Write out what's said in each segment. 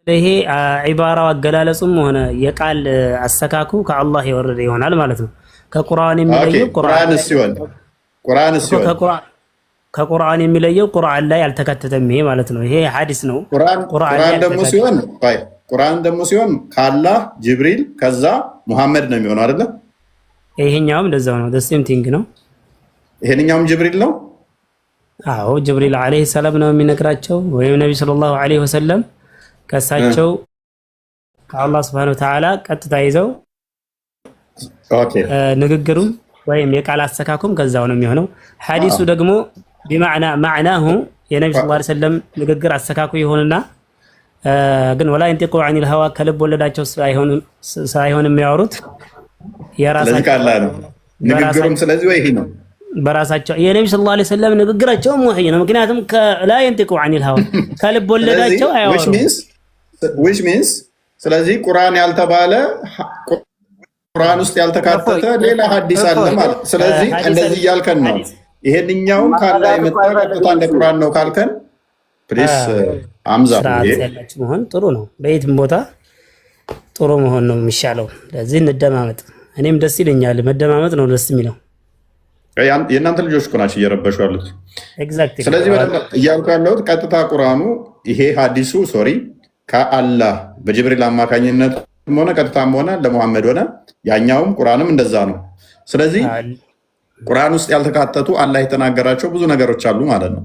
ይሄ ዒባራው አገላለጹም ሆነ የቃል አሰካኩ ከአላህ የወረደ ይሆናል ማለት ነው። ከቁርአን የሚለየው ከቁርአን የሚለየው ቁርአን ላይ አልተካተተም ይሄ ማለት ነው። ይሄ ሐዲስ ነው። ቁርአን ደግሞ ሲሆን ከአላህ ጅብሪል ከዛ ሙሐመድ ነው የሚሆነው አይደለ? ይሄኛውም እንደዛው ነው። ሴም ቲንግ ነው። ይሄንኛውም ጅብሪል ነው። አዎ ጅብሪል አለይሂ ሰላም ነው የሚነግራቸው ወይም ነብዩ ሰለላሁ ዐለይሂ ወሰለም ከሳቸው ከአላህ Subhanahu Wa Ta'ala ቀጥታ ይዘው ንግግሩም ወይም የቃል አሰካኩም ከዛው ነው የሚሆነው። ሐዲሱ ደግሞ بمعنى معناه የነብዩ ሰለላሁ ዐለይሂ ወሰለም ንግግር አሰካኩ ይሆንና ግን ወላ ينطق عن الهوى ከልብ ወለዳቸው ሳይሆን የሚያወሩት የራሳቸው ቃል ነው ንግግሩም። ስለዚህ ወይ ይሄ ነው በራሳቸው የነብዩ ሰለላሁ ዐለይሂ ወሰለም ንግግራቸው ወህይ ነው። ምክንያቱም لا ينطق عن الهوى ከልብ ወለዳቸው አያወሩም። which means ስለዚህ ቁርአን ያልተባለ ቁርአን ውስጥ ያልተካተተ ሌላ ሐዲስ አለ ማለት። ስለዚህ እንደዚህ እያልከን ነው። ይሄንኛውም ካላ የመጣ ቀጥታ እንደ ቁርአን ነው ካልከን ፕሊስ አምዛ ያላችሁ መሆን ጥሩ ነው። በየትም ቦታ ጥሩ መሆን ነው የሚሻለው። ለዚህ እንደማመጥ እኔም ደስ ይለኛል። መደማመጥ ነው ደስ የሚለው። የእናንተ ልጆች እኮ ናቸው እየረበሹ ያሉት። ኤግዛክትሊ። ስለዚህ እያልኩ ያለሁት ቀጥታ ቁርአኑ ይሄ ሐዲሱ ከአላህ በጅብሪል አማካኝነት ሆነ ቀጥታም ሆነ ለሙሐመድ ሆነ ያኛውም ቁርአንም እንደዛ ነው። ስለዚህ ቁርአን ውስጥ ያልተካተቱ አላህ የተናገራቸው ብዙ ነገሮች አሉ ማለት ነው።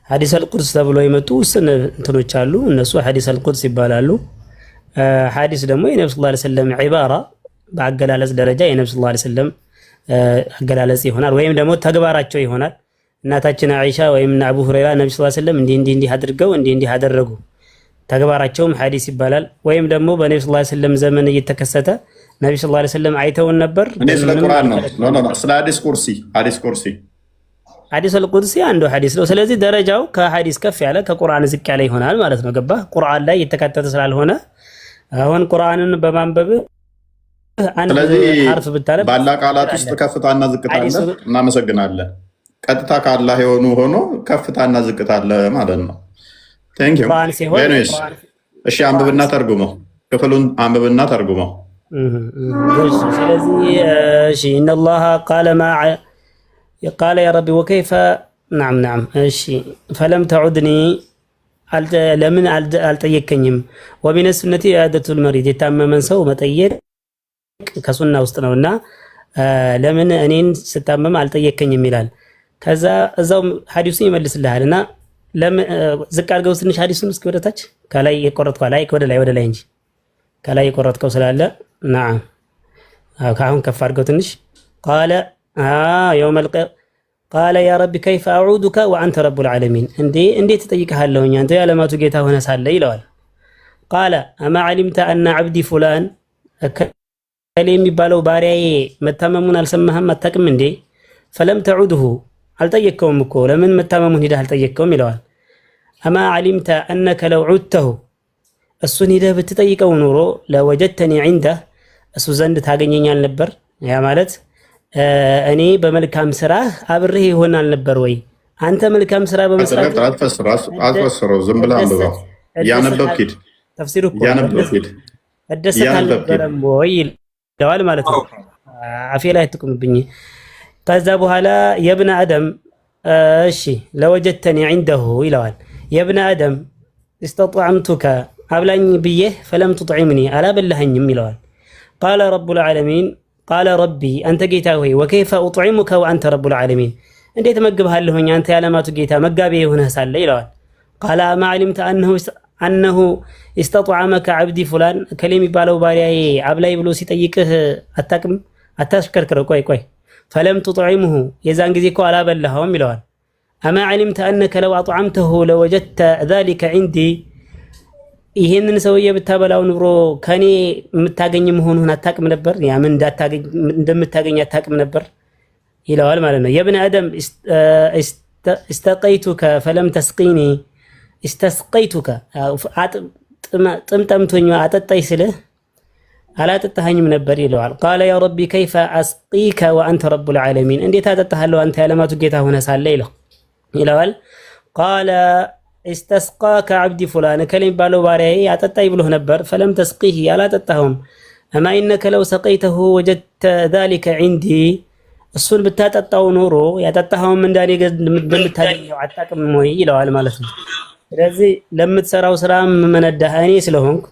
ሐዲስ አልቁድስ ተብሎ የመጡ ውስን እንትኖች አሉ። እነሱ ሐዲስ አልቁድስ ይባላሉ። ሐዲስ ደግሞ የነብዩ ሰለላሁ ዐለይሂ ወሰለም ዒባራ በአገላለጽ ደረጃ የነብዩ ሰለላሁ ዐለይሂ ወሰለም አገላለጽ ይሆናል፣ ወይም ደግሞ ተግባራቸው ይሆናል። እናታችን አይሻ ወይም አቡ ሁረይራ ነብዩ ሰለላሁ ዐለይሂ ወሰለም እንዲህ አድርገው እንዲህ አደረጉ ተግባራቸውም ሐዲስ ይባላል። ወይም ደግሞ በነብዩ ሰለላሁ ዐለይሂ ወሰለም ዘመን እየተከሰተ ነብዩ ሰለላሁ ዐለይሂ ወሰለም አይተውን ነበር። ስለ ቁርአን ነው ስለ ሐዲስ ቁርሲ ሐዲስ አልቁድሲ አንዱ ሐዲስ ነው። ስለዚህ ደረጃው ከሐዲስ ከፍ ያለ ከቁርአን ዝቅ ያለ ይሆናል ማለት ነው። ገባ? ቁርአን ላይ የተካተተ ስላልሆነ አሁን ቁርአንን በማንበብ አንድ ሐርፍ ብታረብ ባላ ቃላት ውስጥ ከፍታና ዝቅታ አለ። እናመሰግናለን። ቀጥታ ከአላህ የሆኑ ሆኖ ከፍታና ዝቅታ አለ ማለት ነው። ቴንክ ዩ እሺ፣ አንብብና ተርጉመው። ክፍሉን አንብብና ተርጉመው። ስለዚህ እሺ ኢነላህ ቃለ ያ ረቢ ወከይፈ ናም እሺ ፈለም ተዑድኒ ለምን አልጠየከኝም? ወሚነ ሱነቲ ኢዓደቱል መሪድ የታመመን ሰው መጠየቅ ከሱና ውስጥ ነውና ለምን እኔን ስታመም አልጠየከኝም ይላል። ከዛ እዛው ሐዲሱን ይመልስልሃልና ዝቅ አድርገው ትንሽ ሐዲሱን እስኪ ወደታች ከላይ የቆረጥከው ላይ ወደ ላይ እንጂ ከላይ የቆረጥከው ስላለ نعم ካሁን ከፍ አድርገው ትንሽ قال يا رب كيف اعوذك وانت رب العالمين እንዴት ተጠይቀሃለሁኝ አንተ የዓለማቱ ጌታ ሆነ ሳለ ይለዋል። قال اما علمت ان عبدي فلان ከሌ የሚባለው ባሪያዬ መታመሙን አልሰማህም አታውቅም እንዴ? فلم تعوده አልጠየቀውም እኮ ለምን መታመሙን ሄደህ አልጠየቀውም ይለዋል። اما علمت انك لو عدته እሱን ሄደህ ብትጠይቀው ኖሮ ለወጀተኒ عنده እሱ ዘንድ ታገኘኛል ነበር። ያ ማለት እኔ በመልካም ስራ አብሬህ ይሆናል ነበር ወይ? አንተ መልካም ስራ በመስራት አትፈስረው፣ ዝም ብለህ አንብበው። ያነበብክ ሂድ፣ ተፍሲሩ እኮ እደሰታል ነበርም ወይ ይለዋል ማለት ነው። አፌ ላይ አትቁምብኝ። ከዛ በኋላ የብነ አደም እሺ ለወጀተኒ عنده ይለዋል። የብነ አደም استطعمتك አብላኝ ብዬህ ፈለም تطعمني አላበላኸኝም ይለዋል። قال رب العالمين قال ربي أنت جيتا هوي وكيف أطعمك وأنت رب العالمين እንዴት መግብሃለሁኝ አንተ ያለማቱ ጌታ መጋቢ ሆነህ ሳለ ይለዋል። قال ما علمت أنه استطعمك عبدي فلان ከሌም ይባለው ባሪያዬ አብላይ ብሎ ሲጠይቅህ አታቅም አታሽከርከረው ቆይ فلم تطعمه የዛን ጊዜ እኮ አላበላኸውም ይለዋል። أما علمت أنك لو أطعمته لوجدت ذلك عندي ይሄንን ሰውዬ ብታበላው ኑሮ ከኔ የምታገኝ መሆኑን አታቅም ነበር? ያምን እንደምታገኝ አታቅም ነበር ይለዋል ማለት ነው። የብነ አደም استقيتك فلم تسقيني استسقيتك ጥምጠምቶኝ አጠጣኝ ስልህ አላጠጣኸኝም ነበር ይለዋል። قال يا ربي كيف أسقيك وأنت رب العالمين እንዴት አጠጣሃለሁ አንተ ያለማቱ ጌታ ሆነ ሳለ ይለዋል። قال استسقاك عبدي فلان كلم بالو باري أتتاي بله نبر فلم تسقيه يلا تتهم أما إنك لو سقيته وجدت ذلك عندي الصول بتاتتاو نورو يتتهم من داني بمتاجي وعتاك موي لو على مالتنا ስለዚህ ለምትሰራው ስራ መነዳሃኒ ስለሆንኩ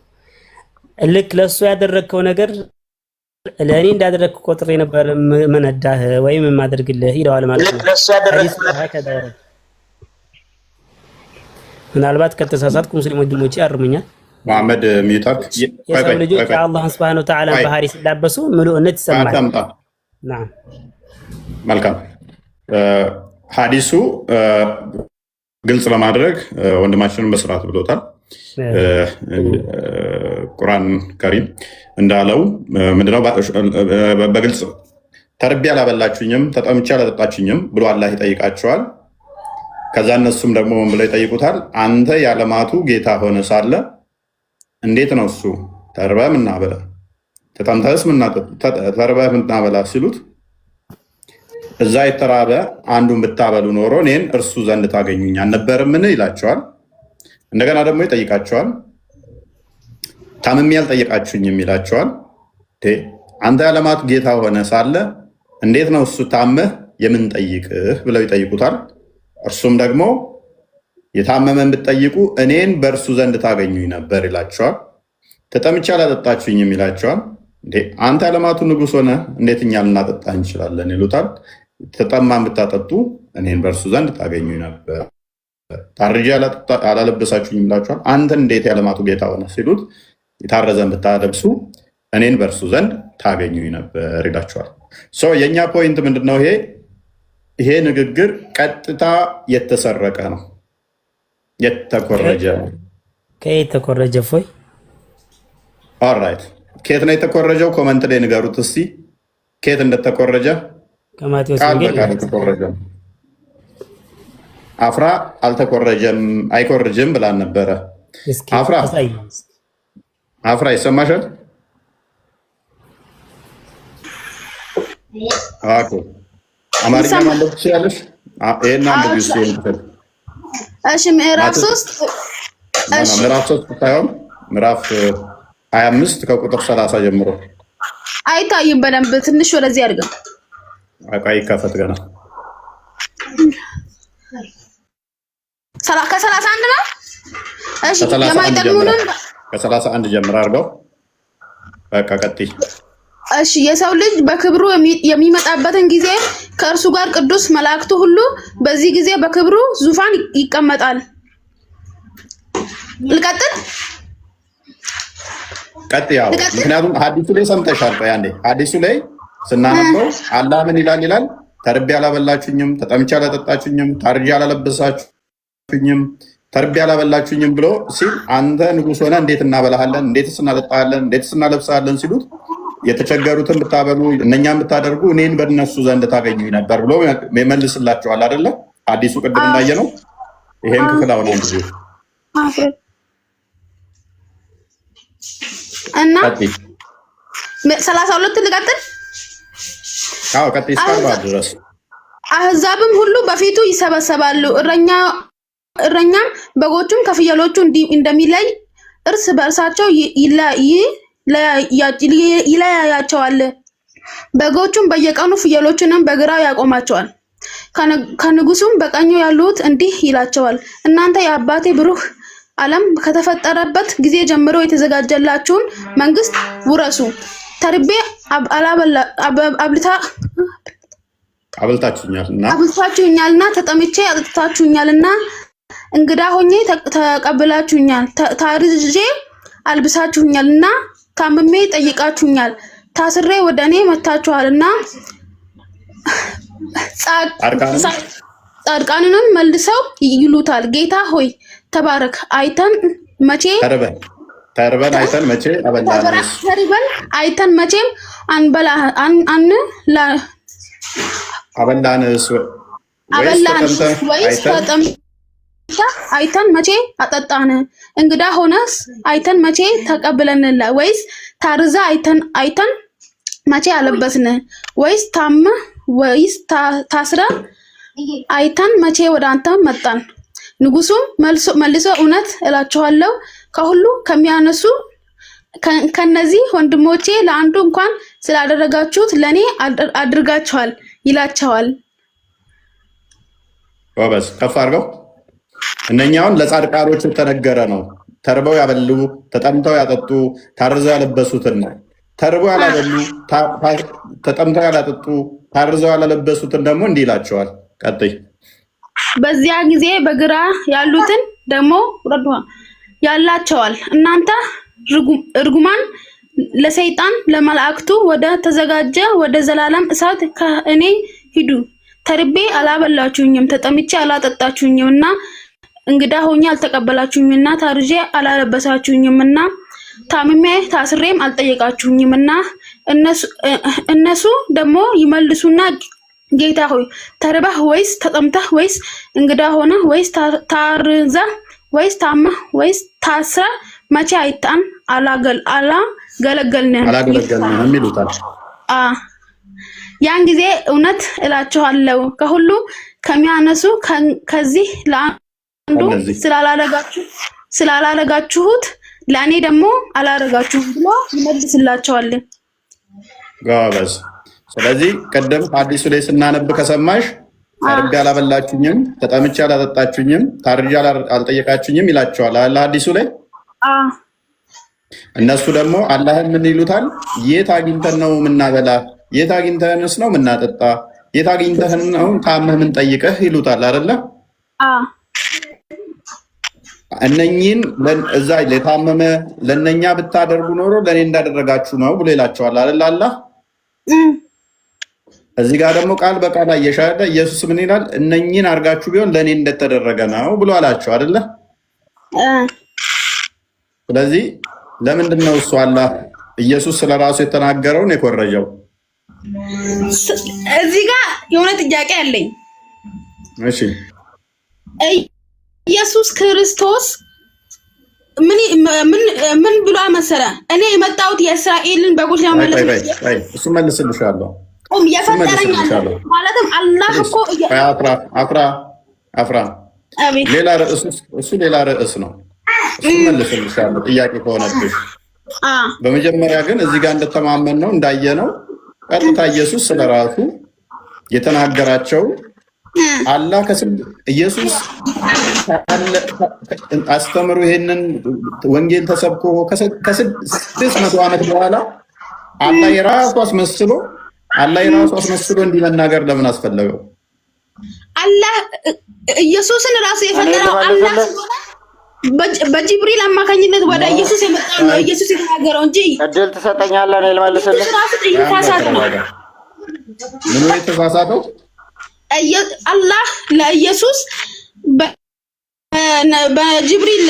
ልክ ለሱ ያደረከው ነገር ለኔ እንዳደረክ ቆጥሬ ነበር መነዳህ ወይም ማድረግልህ ይለዋል ማለት ነው። ምናልባት ከተሳሳትኩ ሙስሊም ወንድሞቼ ያርሙኛል። መሐመድ ሚታክ የሰው ልጆች አላህ Subhanahu Wa Ta'ala ባህሪ ሲላበሱ ምሉእነት ይሰማል። ናም መልካም ሐዲሱ ግልጽ ለማድረግ ወንድማችንን በስርዓት ብሎታል። ቁርአን ከሪም እንዳለው ምንድነው በግልጽ ተርቤ አላበላችሁኝም ተጠምቼ አላጠጣችሁኝም ብሎ አላህ ይጠይቃቸዋል። ከዛ እነሱም ደግሞ ምን ብለው ይጠይቁታል? አንተ የዓለማቱ ጌታ ሆነ ሳለ እንዴት ነው እሱ ተርበህ ምናበላ ተጠምተህስ ተርበህ ምናበላ ሲሉት እዛ የተራበ አንዱን ብታበሉ ኖሮ እኔን እርሱ ዘንድ ታገኙኝ አልነበረምን ይላቸዋል። እንደገና ደግሞ ይጠይቃቸዋል። ታምሜ አልጠየቃችሁኝም ይላቸዋል። አንተ የዓለማቱ ጌታ ሆነ ሳለ እንዴት ነው እሱ ታመህ የምንጠይቅህ ብለው ይጠይቁታል። እርሱም ደግሞ የታመመን ብትጠይቁ እኔን በእርሱ ዘንድ ታገኙኝ ነበር ይላቸዋል። ተጠምቼ አላጠጣችሁኝም ይላቸዋል። አንተ የዓለማቱ ንጉሥ ሆነ እንዴት እኛ ልናጠጣ እንችላለን ይሉታል። ተጠማን ብታጠጡ እኔን በእርሱ ዘንድ ታገኙኝ ነበር። ታርጄ አላለበሳችሁኝም ይላቸዋል። አንተ እንዴት የዓለማቱ ጌታ ሆነ ሲሉት የታረዘን ብታለብሱ እኔን በእርሱ ዘንድ ታገኙኝ ነበር ይላቸዋል። የእኛ ፖይንት ምንድነው? ይሄ ንግግር ቀጥታ የተሰረቀ ነው፣ የተኮረጀ ነው። ከየት ተኮረጀ? ፎይ ኦልራይት፣ ከየት ነው የተኮረጀው? ኮመንት ላይ ንገሩት እስቲ ከየት እንደተኮረጀ። ከማቴዎስ ወንጌል ተኮረጀ። አፍራ አልተኮረጀም አይኮርጅም ብላን ነበረ። አፍራ ይሰማሻል? አቆ አማርኛ ማለት ትችላለሽ? ይሄና እንደዚህ ሲሆን እሺ ምዕራፍ 3 እሺ ምዕራፍ 3 ታየው ምዕራፍ 25 ከቁጥር 30 ጀምሮ አይታይም በደንብ ትንሽ ወደዚህ አድርገው። አቃይ ከፈት ገና ከ31 ነው። እሺ የማይጠቅሙንን ከ31 ጀምሮ አድርገው። በቃ ቀጥይ። እሺ የሰው ልጅ በክብሩ የሚመጣበትን ጊዜ ከእርሱ ጋር ቅዱስ መላእክቱ ሁሉ በዚህ ጊዜ በክብሩ ዙፋን ይቀመጣል። ልቀጥል? ቀጥያው። ምክንያቱም ሐዲሱ ላይ ሰምተሻል። ቆይ አንዴ ሐዲሱ ላይ ስናነበው አላህ ምን ይላል? ተርቤ አላበላችሁኝም፣ ተጠምቼ አላጠጣችሁኝም፣ ታርጄ አላለበሳችሁኝም፣ ተርቤ አላበላችሁኝም ብሎ ሲል አንተ ንጉሥ ሆነ እንዴት እናበላሃለን፣ እንዴትስ እናጠጣሃለን፣ እንዴትስ እናለብሳለን ሲሉት የተቸገሩትን ብታበሉ እነኛም ብታደርጉ እኔን በእነሱ ዘንድ ታገኙኝ ነበር ብሎ ይመልስላቸዋል። አይደለ? አዲሱ ቅድም እንዳየ ነው። ይሄን ክፍል አሁን አንድ ጊዜ እና 32 ልቀጥል? አዎ ቀጥይ እስከ ድረስ። አህዛብም ሁሉ በፊቱ ይሰበሰባሉ፣ እረኛም በጎቹም ከፍየሎቹ እንደሚለይ እርስ በእርሳቸው ይለያያቸዋል። በጎቹም በየቀኑ ፍየሎቹንም በግራው ያቆማቸዋል። ከንጉሱም በቀኙ ያሉት እንዲህ ይላቸዋል፣ እናንተ የአባቴ ብሩክ ዓለም ከተፈጠረበት ጊዜ ጀምሮ የተዘጋጀላችሁን መንግስት ውረሱ። ተርቤ አብልታችሁኛልና ተጠምቼ አጥጥታችሁኛልና እንግዳ ሆኜ ተቀብላችሁኛል። ታርዤ አልብሳችሁኛልና ታምሜ ጠይቃችሁኛል። ታስሬ ወደ እኔ መታችኋልና ጻድቃንንም መልሰው ይሉታል፣ ጌታ ሆይ ተባረክ። አይተን መቼ ተርበን አይተን መቼ አበላንስ? ተርበን አይተን መቼም አበላንስ? ወይስ አይተን መቼ አጠጣን? እንግዳ ሆነስ አይተን መቼ ተቀብለንላ? ወይስ ታርዛ አይተን መቼ አለበስን? ወይስ ታመ ወይስ ታስረ አይተን መቼ ወደ አንተ መጣን? ንጉሱም መልሶ እውነት እላችኋለሁ ከሁሉ ከሚያነሱ ከነዚህ ወንድሞቼ ለአንዱ እንኳን ስላደረጋችሁት ለኔ አድርጋችኋል ይላቸዋል። ወበስ ከፍ አድርገው። እነኛውን ለጻድቃኖች ተነገረ ነው። ተርበው ያበሉ፣ ተጠምተው ያጠጡ፣ ታርዘው ያለበሱትን ነው። ተርበው ያላበሉ፣ ተጠምተው ያላጠጡ፣ ታርዘው ያለበሱትን ደግሞ እንዲህ ይላቸዋል። ቀጥይ። በዚያ ጊዜ በግራ ያሉትን ደግሞ ያላቸዋል። እናንተ እርጉማን ለሰይጣን ለመላእክቱ ወደ ተዘጋጀ ወደ ዘላለም እሳት ከእኔ ሂዱ። ተርቤ አላበላችሁኝም፣ ተጠምቼ አላጠጣችሁኝምና፣ እንግዳ ሆኜ አልተቀበላችሁኝምና፣ ታርዤ አላለበሳችሁኝምና፣ ታምሜ ታስሬም አልጠየቃችሁኝምና። እነሱ ደግሞ ይመልሱና ጌታ ሆይ ተርበህ ወይስ ተጠምተህ ወይስ እንግዳ ሆነህ ወይስ ታርዘህ ወይስ ታመህ ወይስ ታስረህ መቼ አይተን አላገለገልንህም ይሉታል። ያን ጊዜ እውነት እላችኋለሁ ከሁሉ ከሚያነሱ ከዚህ ለአንዱ ስላላረጋችሁት ለእኔ ደግሞ አላረጋችሁም ብሎ ይመልስላቸዋል። ጎበዝ። ስለዚህ ቀደም አዲሱ ላይ ስናነብ ከሰማሽ ተርቤ አላበላችሁኝም፣ ተጠምቼ አላጠጣችሁኝም፣ ታርዤ አልጠየቃችሁኝም ይላቸዋል አለ አዲሱ ላይ። እነሱ ደግሞ አላህን ምን ይሉታል? የት አግኝተን ነው የምናበላ? የት አግኝተንስ ነው የምናጠጣ? የት አግኝተን ነው ታመህ ምን ጠይቀህ ይሉታል አይደለ? እነኚህን እዛ ለታመመ ለነኛ ብታደርጉ ኖሮ ለኔ እንዳደረጋችሁ ነው ብሎ ይላቸዋል አይደል? አላህ እዚህ ጋር ደግሞ ቃል በቃል አየሻለ ኢየሱስ ምን ይላል? እነኚህን አድርጋችሁ ቢሆን ለኔ እንደተደረገ ነው ብሎ አላቸው አይደለ? ስለዚህ ለምንድን ነው እሱ አላህ ኢየሱስ ስለራሱ የተናገረውን የኮረጀው? እዚህ ጋር የሆነ ጥያቄ አለኝ። እሺ ኢየሱስ ክርስቶስ ምን ብሎ መሰለ? እኔ የመጣሁት የእስራኤልን በጎች ለመመለስ ነው። እሱ መልስልሻለሁ። የፈጠረኝ ማለትም አላህ እኮ አፍራ ሌላ ርዕስ እሱ ሌላ ርዕስ ነው። እሱ መልስልሻለሁ ጥያቄ ከሆነብሽ። በመጀመሪያ ግን እዚህ ጋር እንደተማመን ነው እንዳየነው ቀጥታ ኢየሱስ ስለራሱ የተናገራቸው አላህ ኢየሱስ አስተምሩ ይሄንን ወንጌል ተሰብኮ ከ600 ዓመት በኋላ አላህ የራሱ አስመስሎ እንዲህ መናገር ለምን አስፈለገው? አላህ ኢየሱስን ራሱ የፈጠረው አላህ በጅብሪል አማካኝነት ወደ ኢየሱስ የመጣው ነው ኢየሱስ የተናገረው እንጂ እድል ትሰጠኛለህ ነው ልመልስልህ። ምኑ የተሳሳተው? አላህ ለኢየሱስ በጅብሪል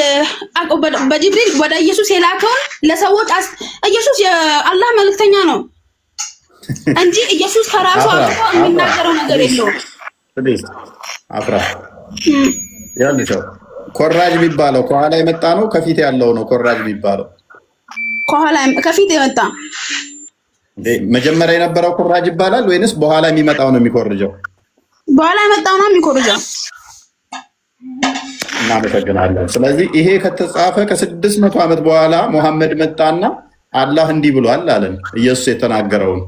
ወደ ኢየሱስ የላከውን ለሰዎች ኢየሱስ የአላህ መልእክተኛ ነው እንጂ ኢየሱስ ከራሱ አጥቶ የሚናገረው ነገር የለውም። አፍራ ያልሽው ኮራጅ የሚባለው ከኋላ የመጣ ነው ከፊት ያለው ነው? ኮራጅ የሚባለው ከፊት የመጣ መጀመሪያ የነበረው ኮራጅ ይባላል ወይንስ በኋላ የሚመጣው ነው የሚኮርጀው? በኋላ የመጣው ነው የሚኮርጀው። እናመሰግናለን። ስለዚህ ይሄ ከተጻፈ ከ600 ዓመት በኋላ ሙሐመድ መጣና አላህ እንዲህ ብሏል አለን ኢየሱስ የተናገረውን።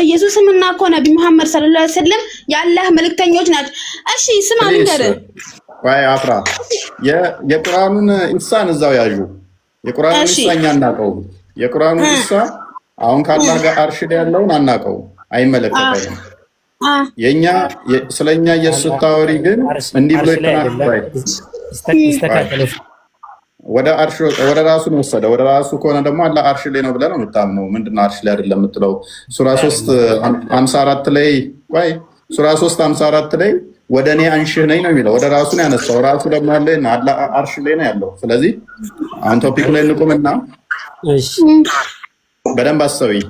ኢየሱስም እና እኮ ነቢ መሐመድ ሰለላሁ ዐለይሂ ወሰለም የአላህ መልእክተኞች ናቸው። እሺ ስማ ንገር ወይ አፍራ የቁርአኑን ኢሳን እዛው ያዡ። የቁርአኑን ኢሳኛ እናቀው። የቁርአኑን ኢሳ አሁን ካላህ ጋር አርሽ ላይ ያለውን አናቀው፣ አይመለከተንም። የኛ ስለኛ ኢየሱስ ታወሪ ግን እንዲህ ብሎ ይተናገራል። ወደ አርሽ ወደ ራሱ ነው ወሰደ። ወደ ራሱ ከሆነ ደግሞ አላህ አርሽ ላይ ነው ብለህ ነው የምታምነው። ምንድነው አርሽ ላይ አይደለም የምትለው? ሱራ 3:54 ላይ ወይ ሱራ 3:54 ላይ ወደ እኔ አንሽህ ነኝ ነው የሚለው። ወደ ራሱ ነው ያነሳው። ራሱ ደግሞ ያለው አላህ አርሽ ላይ ነው ያለው። ስለዚህ አሁን ቶፒክ ላይ እንቁምና በደንብ አስተውይ።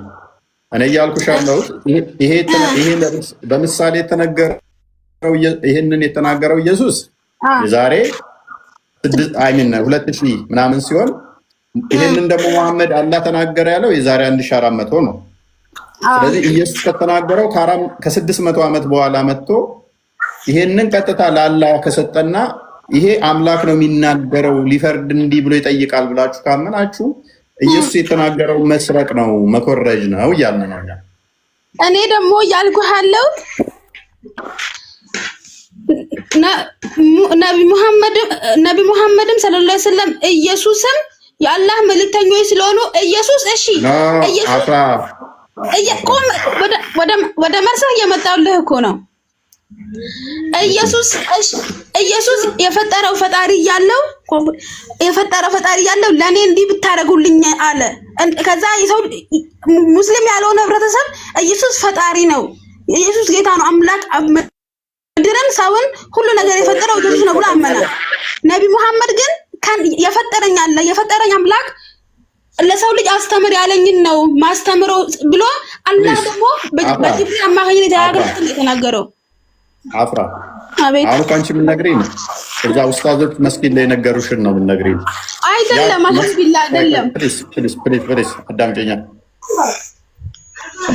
እኔ እያልኩሽ ያለሁት ይሄ በምሳሌ የተነገረው ይሄንን የተናገረው ኢየሱስ የዛሬ 2000 ምናምን ሲሆን ይሄንን ደግሞ መሐመድ አላህ ተናገረ ያለው የዛሬ 1400 ነው። ስለዚህ ኢየሱስ ከተናገረው ከ600 ዓመት በኋላ መጥቶ ይሄንን ቀጥታ ለአላህ ከሰጠና ይሄ አምላክ ነው የሚናገረው ሊፈርድ እንዲህ ብሎ ይጠይቃል ብላችሁ ካመናችሁ ኢየሱስ የተናገረው መስረቅ ነው መኮረጅ ነው እያልን ነው። እኔ ደግሞ ያልኩህ ያለው ነቢ ሙሐመድም ሰለላሁ ዐለይሂ ወሰለም ኢየሱስም የአላህ መልእክተኞች ስለሆኑ ኢየሱስ እሺ ወደ መርሳህ እየመጣሁልህ እኮ ነው። ኢየሱስ የፈጠረው ፈጣሪ ያለው ለኔ እንዲህ ብታረጉልኝ አለ። ከዛ የሰው ሙስሊም ያልሆነ ህብረተሰብ ኢየሱስ ፈጣሪ ነው፣ ኢየሱስ ጌታ ነው፣ አምላክ ምድርን ሰውን ሁሉ ነገር የፈጠረው ኢየሱስ ነው ብሎ አመነ። ነቢ መሐመድ ግን የፈጠረኝ አምላክ ለሰው ልጅ አስተምር ያለኝን ነው ማስተምረው ብሎ አላህ ደግሞ በጅብሪል አማካኝነት የተናገረው። አፍራ አሁን ካንቺ ምን ነግሪኝ? እዛ ኡስታዞች መስጊድ ላይ ነገሩሽን ነው ምን ነግሪኝ? አይደለም አልሐምዱሊላህ አይደለም። ፕሊዝ አዳምጪኝ።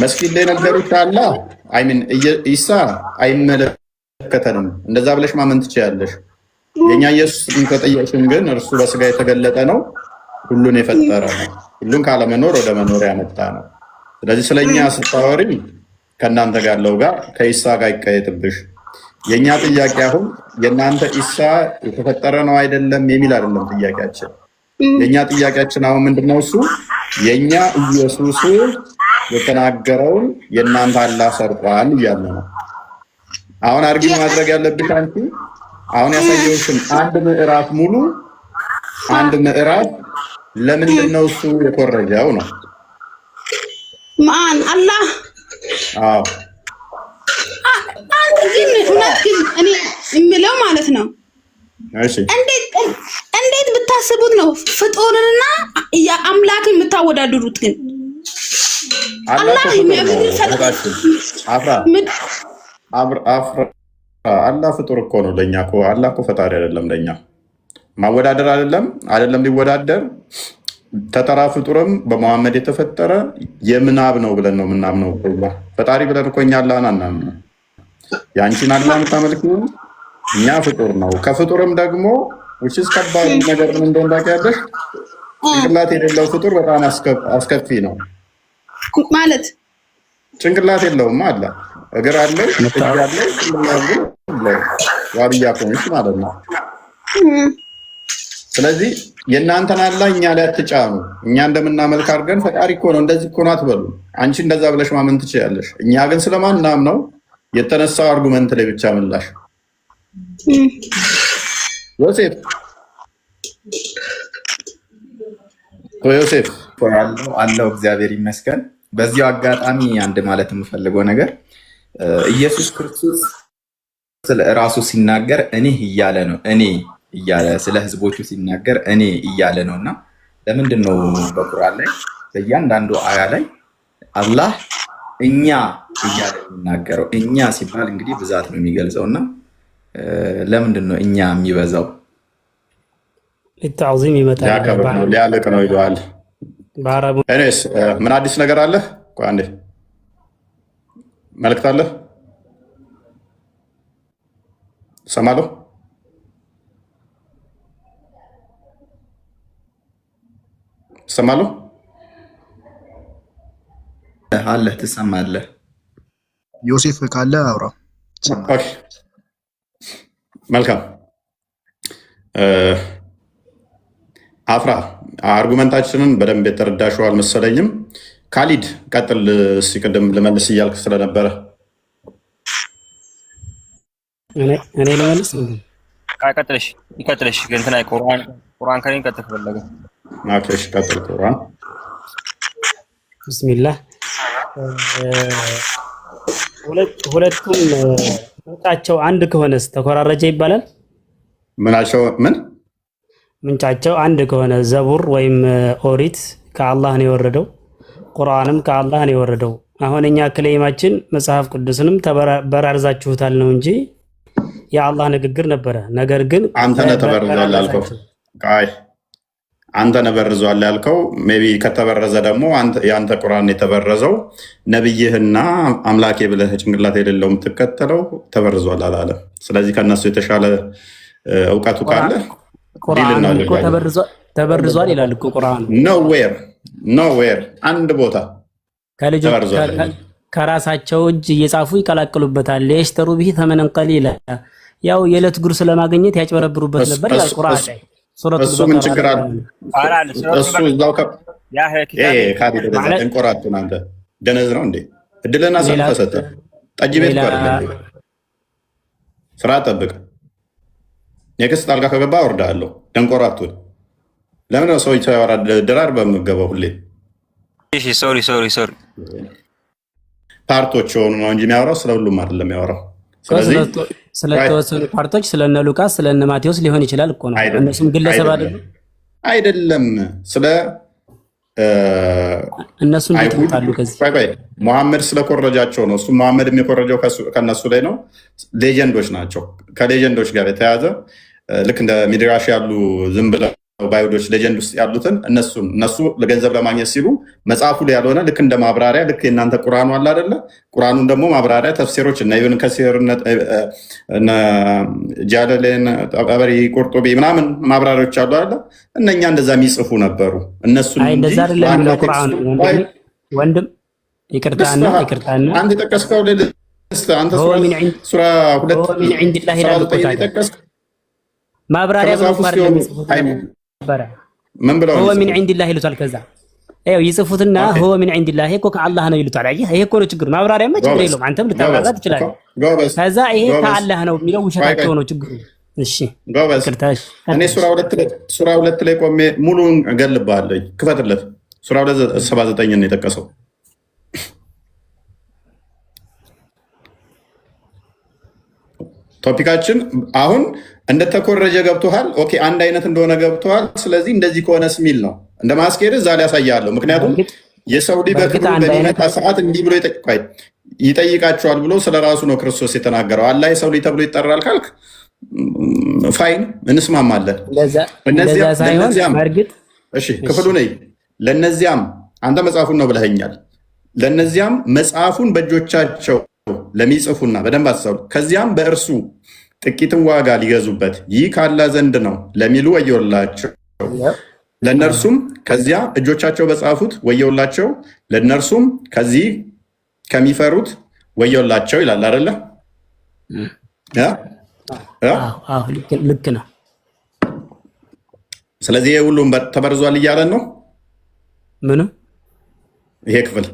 መስጊድ ላይ ነገሩሽ አለ አይምን ኢሳ አይመለከተንም እንደዛ ብለሽ ማመን ትችያለሽ። የኛ ኢየሱስ ከጠየቅሽን ግን እርሱ በስጋ የተገለጠ ነው፣ ሁሉን የፈጠረ ነው፣ ሁሉን ካለመኖር ወደ መኖር ያመጣ ነው። ስለዚህ ስለኛ ስታወሪ ከእናንተ ጋር ያለው ጋር ከኢሳ ጋር ይቀየጥብሽ። የኛ ጥያቄ አሁን የእናንተ ኢሳ የተፈጠረ ነው አይደለም የሚል አይደለም ጥያቄያችን። የኛ ጥያቄያችን አሁን ምንድነው? እሱ የኛ ኢየሱስ የተናገረውን የእናንተ አላህ ሰርቋል እያለ ነው። አሁን አርጊ ማድረግ ያለብሽ አንቺ አሁን ያሳየውሽን አንድ ምዕራፍ ሙሉ ለምንድን ነው እሱ የኮረጀው ነው? ማን አላህ? አዎ እኔ የምለው ማለት ነው። እሺ እንዴት ብታስቡት ነው ፍጡርንና የአምላክን የምታወዳድሩት? ግን አላህ አላህ ፍጡር እኮ ነው ለኛ እኮ አላህ እኮ ፈጣሪ አይደለም። ለኛ ማወዳደር አይደለም ሊወዳደር ተተራ ፍጡርም በመሐመድ የተፈጠረ የምናብ ነው ብለን ነው የምናምነው። ፈጣሪ ብለን እኮ እኛ አላህን አናምነው። ያንቺን አላህ የምታመልኪው እኛ ፍጡር ነው። ከፍጡርም ደግሞ ውጭስ ከባድ ነገር ምን እንደሆነ ታውቂያለሽ? ጭንቅላት የሌለው ፍጡር በጣም አስከፊ ነው ማለት። ጭንቅላት የለውም አለ እግር አለ እጅ አለ ዋብያ ኮንሽ ማለት ነው። ስለዚህ የእናንተን አላህ እኛ ላይ አትጫኑ። እኛ እንደምናመልክ አድርገን ፈጣሪ እኮ ነው እንደዚህ እኮ ነው አትበሉ። አንቺ እንደዛ ብለሽ ማመን ትችያለሽ። እኛ ግን ስለማናም ነው የተነሳው አርጉመንት ላይ ብቻ ምላሽ። ዮሴፍ አለው እግዚአብሔር ይመስገን። በዚሁ አጋጣሚ አንድ ማለት የምፈልገው ነገር ኢየሱስ ክርስቶስ ስለ ራሱ ሲናገር እኔ እያለ ነው። እኔ እያለ ስለ ህዝቦቹ ሲናገር እኔ እያለ ነው። እና ለምንድን ነው በቁርአን ላይ በእያንዳንዱ አያ ላይ አላህ እኛ እያለ የሚናገረው? እኛ ሲባል እንግዲህ ብዛት ነው የሚገልጸው። እና ለምንድን ነው እኛ የሚበዛው? ለተዓዚም ይመጣል ሊያልቅ ነው ይለዋል። እኔስ ምን አዲስ ነገር አለ? ቆይ አንዴ መልእክት አለ ሰማለሁ። ሰማለሁ አለ ትሰማለህ? ዮሴፍ ካለ አውራ። ኦኬ መልካም። አፍራ አርጉመንታችንን በደንብ የተረዳሽው አልመሰለኝም። ካሊድ ቀጥል። ሲቀደም ልመልስ እያልክ ስለነበረ እኔ ልመልስ። ይቀጥልሽ ግን እንትና ቁርአን ከኔ ቀጥል ፈለገ። ማክሽ ቀጥል ቁርአን። ቢስሚላህ ሁለቱም ምንጫቸው አንድ ከሆነስ ተኮራረጀ ይባላል? ምንጫቸው አንድ ከሆነ ዘቡር ወይም ኦሪት ከአላህ ነው የወረደው፣ ቁርአንም ከአላህ ነው የወረደው። አሁን እኛ ክሌማችን መጽሐፍ ቅዱስንም ተበራርዛችሁታል ነው እንጂ የአላህ ንግግር ነበረ። ነገር ግን አንተ ነህ ተበራርዛል አልከው። አይ አንተ ነበርዟል ያልከው ሜይ ቢ ከተበረዘ ደግሞ የአንተ ቁርአን የተበረዘው ነብይህና አምላኬ ብለህ ጭንቅላት የሌለው የምትከተለው ተበርዟል አላለም። ስለዚህ ከነሱ የተሻለ እውቀቱ ካለ ቁርአን እኮ ተበርዟል ይላል እኮ ቁርአን። ኖዌር አንድ ቦታ ከልጆች ከራሳቸው እጅ እየጻፉ ይቀላቅሉበታል። ለሽተሩ ቢሂ ተመነን ቀሊላ ያው የዕለት ጉርስ ለማግኘት ያጭበረብሩበት ነበር ይላል ቁርአን ላይ። እሱ ምን ችግር አለ? እሱ እዛው እንቆራቱን አንተ ደነዝ ነው እንዴ? እድልና ሰልፍ ተሰጠ። ጠጅ ቤት እኮ አይደለም። ስራ ጠብቅ። የክስ ጣልቃ ከገባ አወርዳለሁ። ደንቆራቱን ለምን ነው ሰው ያወራ? ድራር በምገባው ሁሌ ሶሪ ፓርቶች ሆኑ ነው እንጂ የሚያወራው ስለ ሁሉም አይደለም የሚያወራው። ስለዚህ ስለተወሰኑ ፓርቶች ስለነ ሉቃስ ስለነ ማቴዎስ ሊሆን ይችላል እኮ ነው። እነሱም ግለሰብ አይደለም። ስለ እነሱ እንዴት ይጣሉ? ከዚህ መሐመድ ስለኮረጃቸው ነው። እሱ መሐመድ የሚኮረጀው ከነሱ ላይ ነው። ሌጀንዶች ናቸው። ከሌጀንዶች ጋር የተያዘ ልክ እንደ ሚድራሽ ያሉ ዝም ብለው ባይሁዶች ሌጀንድ ውስጥ ያሉትን እነሱ ለገንዘብ ለማግኘት ሲሉ መጽሐፉ ላይ ያልሆነ ልክ እንደ ማብራሪያ ልክ የእናንተ ቁርአኑ አለ አይደለ? ቁርአኑን ደግሞ ማብራሪያ ተፍሲሮች እና ኢብን ከሲር ጃለሌን ጠበሪ ቁርጡቢ ምናምን ማብራሪያዎች አሉ አይደለ? እነኛ እንደዛ የሚጽፉ ነበሩ። እነሱ እንደዛ አይደለም ነው ቁርአኑ። ወንድም ይቅርታና አንተ የጠቀስከው አንተ ሱራ 2 ማብራሪያ ምን ብለው هو من عند الله ይሉታል። ከዛ ይኸው ይጽፉትና هو من عند الله እኮ ከአላህ ነው ይሉታል። አየህ ይሄ እኮ ነው ችግሩ። ማብራሪያማ ችግር የለውም። አንተም ልታብራራ ትችላለህ። ከዛ ይሄ ከአላህ ነው የሚለው ውሸታቸው ነው ችግሩ። እሺ እኔ ሱራ 2 ላይ ቆሜ ሙሉን እገልብሃለሁ። ክፈትለት። ሱራ 2:79 ነው የጠቀሰው። ቶፒካችን አሁን እንደተኮረጀ ገብቶሃል። ኦኬ አንድ አይነት እንደሆነ ገብቶሃል። ስለዚህ እንደዚህ ከሆነስ ሚል ነው እንደ ማስኬድ እዛ ላይ ያሳያለሁ። ምክንያቱም የሰው ልጅ በክብሩ በሚመጣ ሰዓት እንዲህ ብሎ ይጠይቃቸዋል ብሎ ስለራሱ ነው ክርስቶስ የተናገረው። አላህ የሰው ልጅ ተብሎ ይጠራል ካልክ ፋይን እንስማማለን። እሺ ክፍሉ ነይ። ለነዚያም አንተ መጽሐፉን ነው ብለኸኛል። ለነዚያም መጽሐፉን በእጆቻቸው ለሚጽፉና በደንብ አስተውሉ፣ ከዚያም በእርሱ ጥቂትን ዋጋ ሊገዙበት ይህ ካላ ዘንድ ነው ለሚሉ ወየውላቸው። ለእነርሱም ከዚያ እጆቻቸው በጻፉት ወየውላቸው፣ ለእነርሱም ከዚህ ከሚፈሩት ወየውላቸው ይላል አይደለ? ልክ ነው። ስለዚህ ይሄ ሁሉም ተበርዟል እያለን ነው። ምኑ ይሄ ክፍል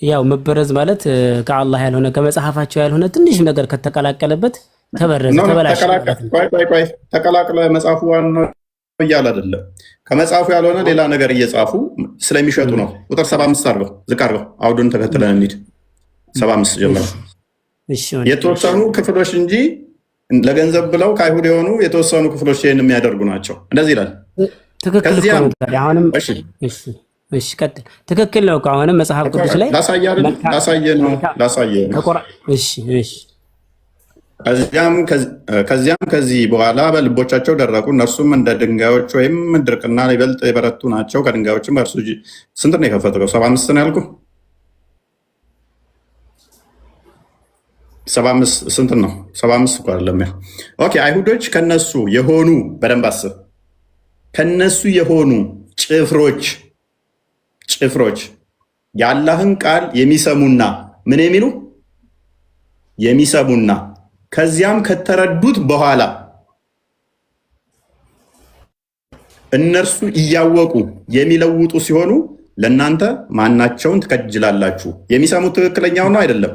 ያው መበረዝ ማለት ከአላህ ያልሆነ ከመጽሐፋቸው ያልሆነ ትንሽ ነገር ከተቀላቀለበት ተበረዘ ተበላሸ። ተቀላቅለ መጽሐፉ ዋናው እያለ አይደለም። ከመጽሐፉ ያልሆነ ሌላ ነገር እየጻፉ ስለሚሸጡ ነው። ቁጥር 75 አድርገው ዝቅ አድርገው አውዱን ተከትለን እንሂድ። 75 ጀምሮ የተወሰኑ ክፍሎች እንጂ ለገንዘብ ብለው ከአይሁድ የሆኑ የተወሰኑ ክፍሎች ይህን የሚያደርጉ ናቸው። እንደዚህ ይላል። ትክክል ነው። አሁንም እሺ ቀጥል። ትክክል ነው። አሁንም መጽሐፍ ቅዱስ ላይ ላሳየ ነው። እሺ ከዚያም ከዚህ በኋላ በልቦቻቸው ደረቁ፣ እነርሱም እንደ ድንጋዮች ወይም ድርቅና ይበልጥ የበረቱ ናቸው። ከድንጋዮችም በእርሱ ስንት ነው የከፈተው? 75 ነው ያልኩህ። 75 ስንት ነው? 75 እኮ አይደለም። ኦኬ አይሁዶች ከነሱ የሆኑ በደንብ አስብ። ከነሱ የሆኑ ጭፍሮች የአላህን ቃል የሚሰሙና ምን የሚሉ የሚሰሙና ከዚያም ከተረዱት በኋላ እነርሱ እያወቁ የሚለውጡ ሲሆኑ ለእናንተ ማናቸውን ትከጅላላችሁ? የሚሰሙት ትክክለኛውን ነው አይደለም?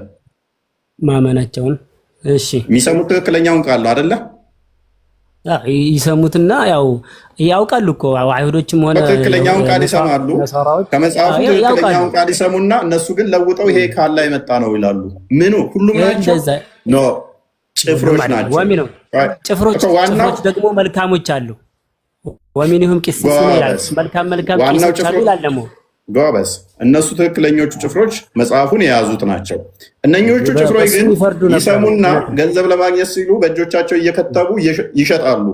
ማመናቸውን። እሺ የሚሰሙት ትክክለኛውን ቃል ነው አይደለ? ይሰሙትና ያው ያውቃሉ እኮ አይሁዶችም ሆነ ትክክለኛውን ቃል ይሰማሉ። ከመጽሐፉ ትክክለኛውን ቃል ይሰሙና እነሱ ግን ለውጠው ይሄ ካላ የመጣ ነው ይላሉ። ምኑ ሁሉም ናቸው? ኖ ጭፍሮች ናቸው። ጭፍሮች ደግሞ መልካሞች አሉ። ወሚንሁም ቂስስ ይላል። መልካም ቂሶች አሉ ይላል ደግሞ ጎበዝ። እነሱ ትክክለኞቹ ጭፍሮች መጽሐፉን የያዙት ናቸው። እነኞቹ ጭፍሮች ግን ይሰሙና ገንዘብ ለማግኘት ሲሉ በእጆቻቸው እየከተቡ ይሸጣሉ።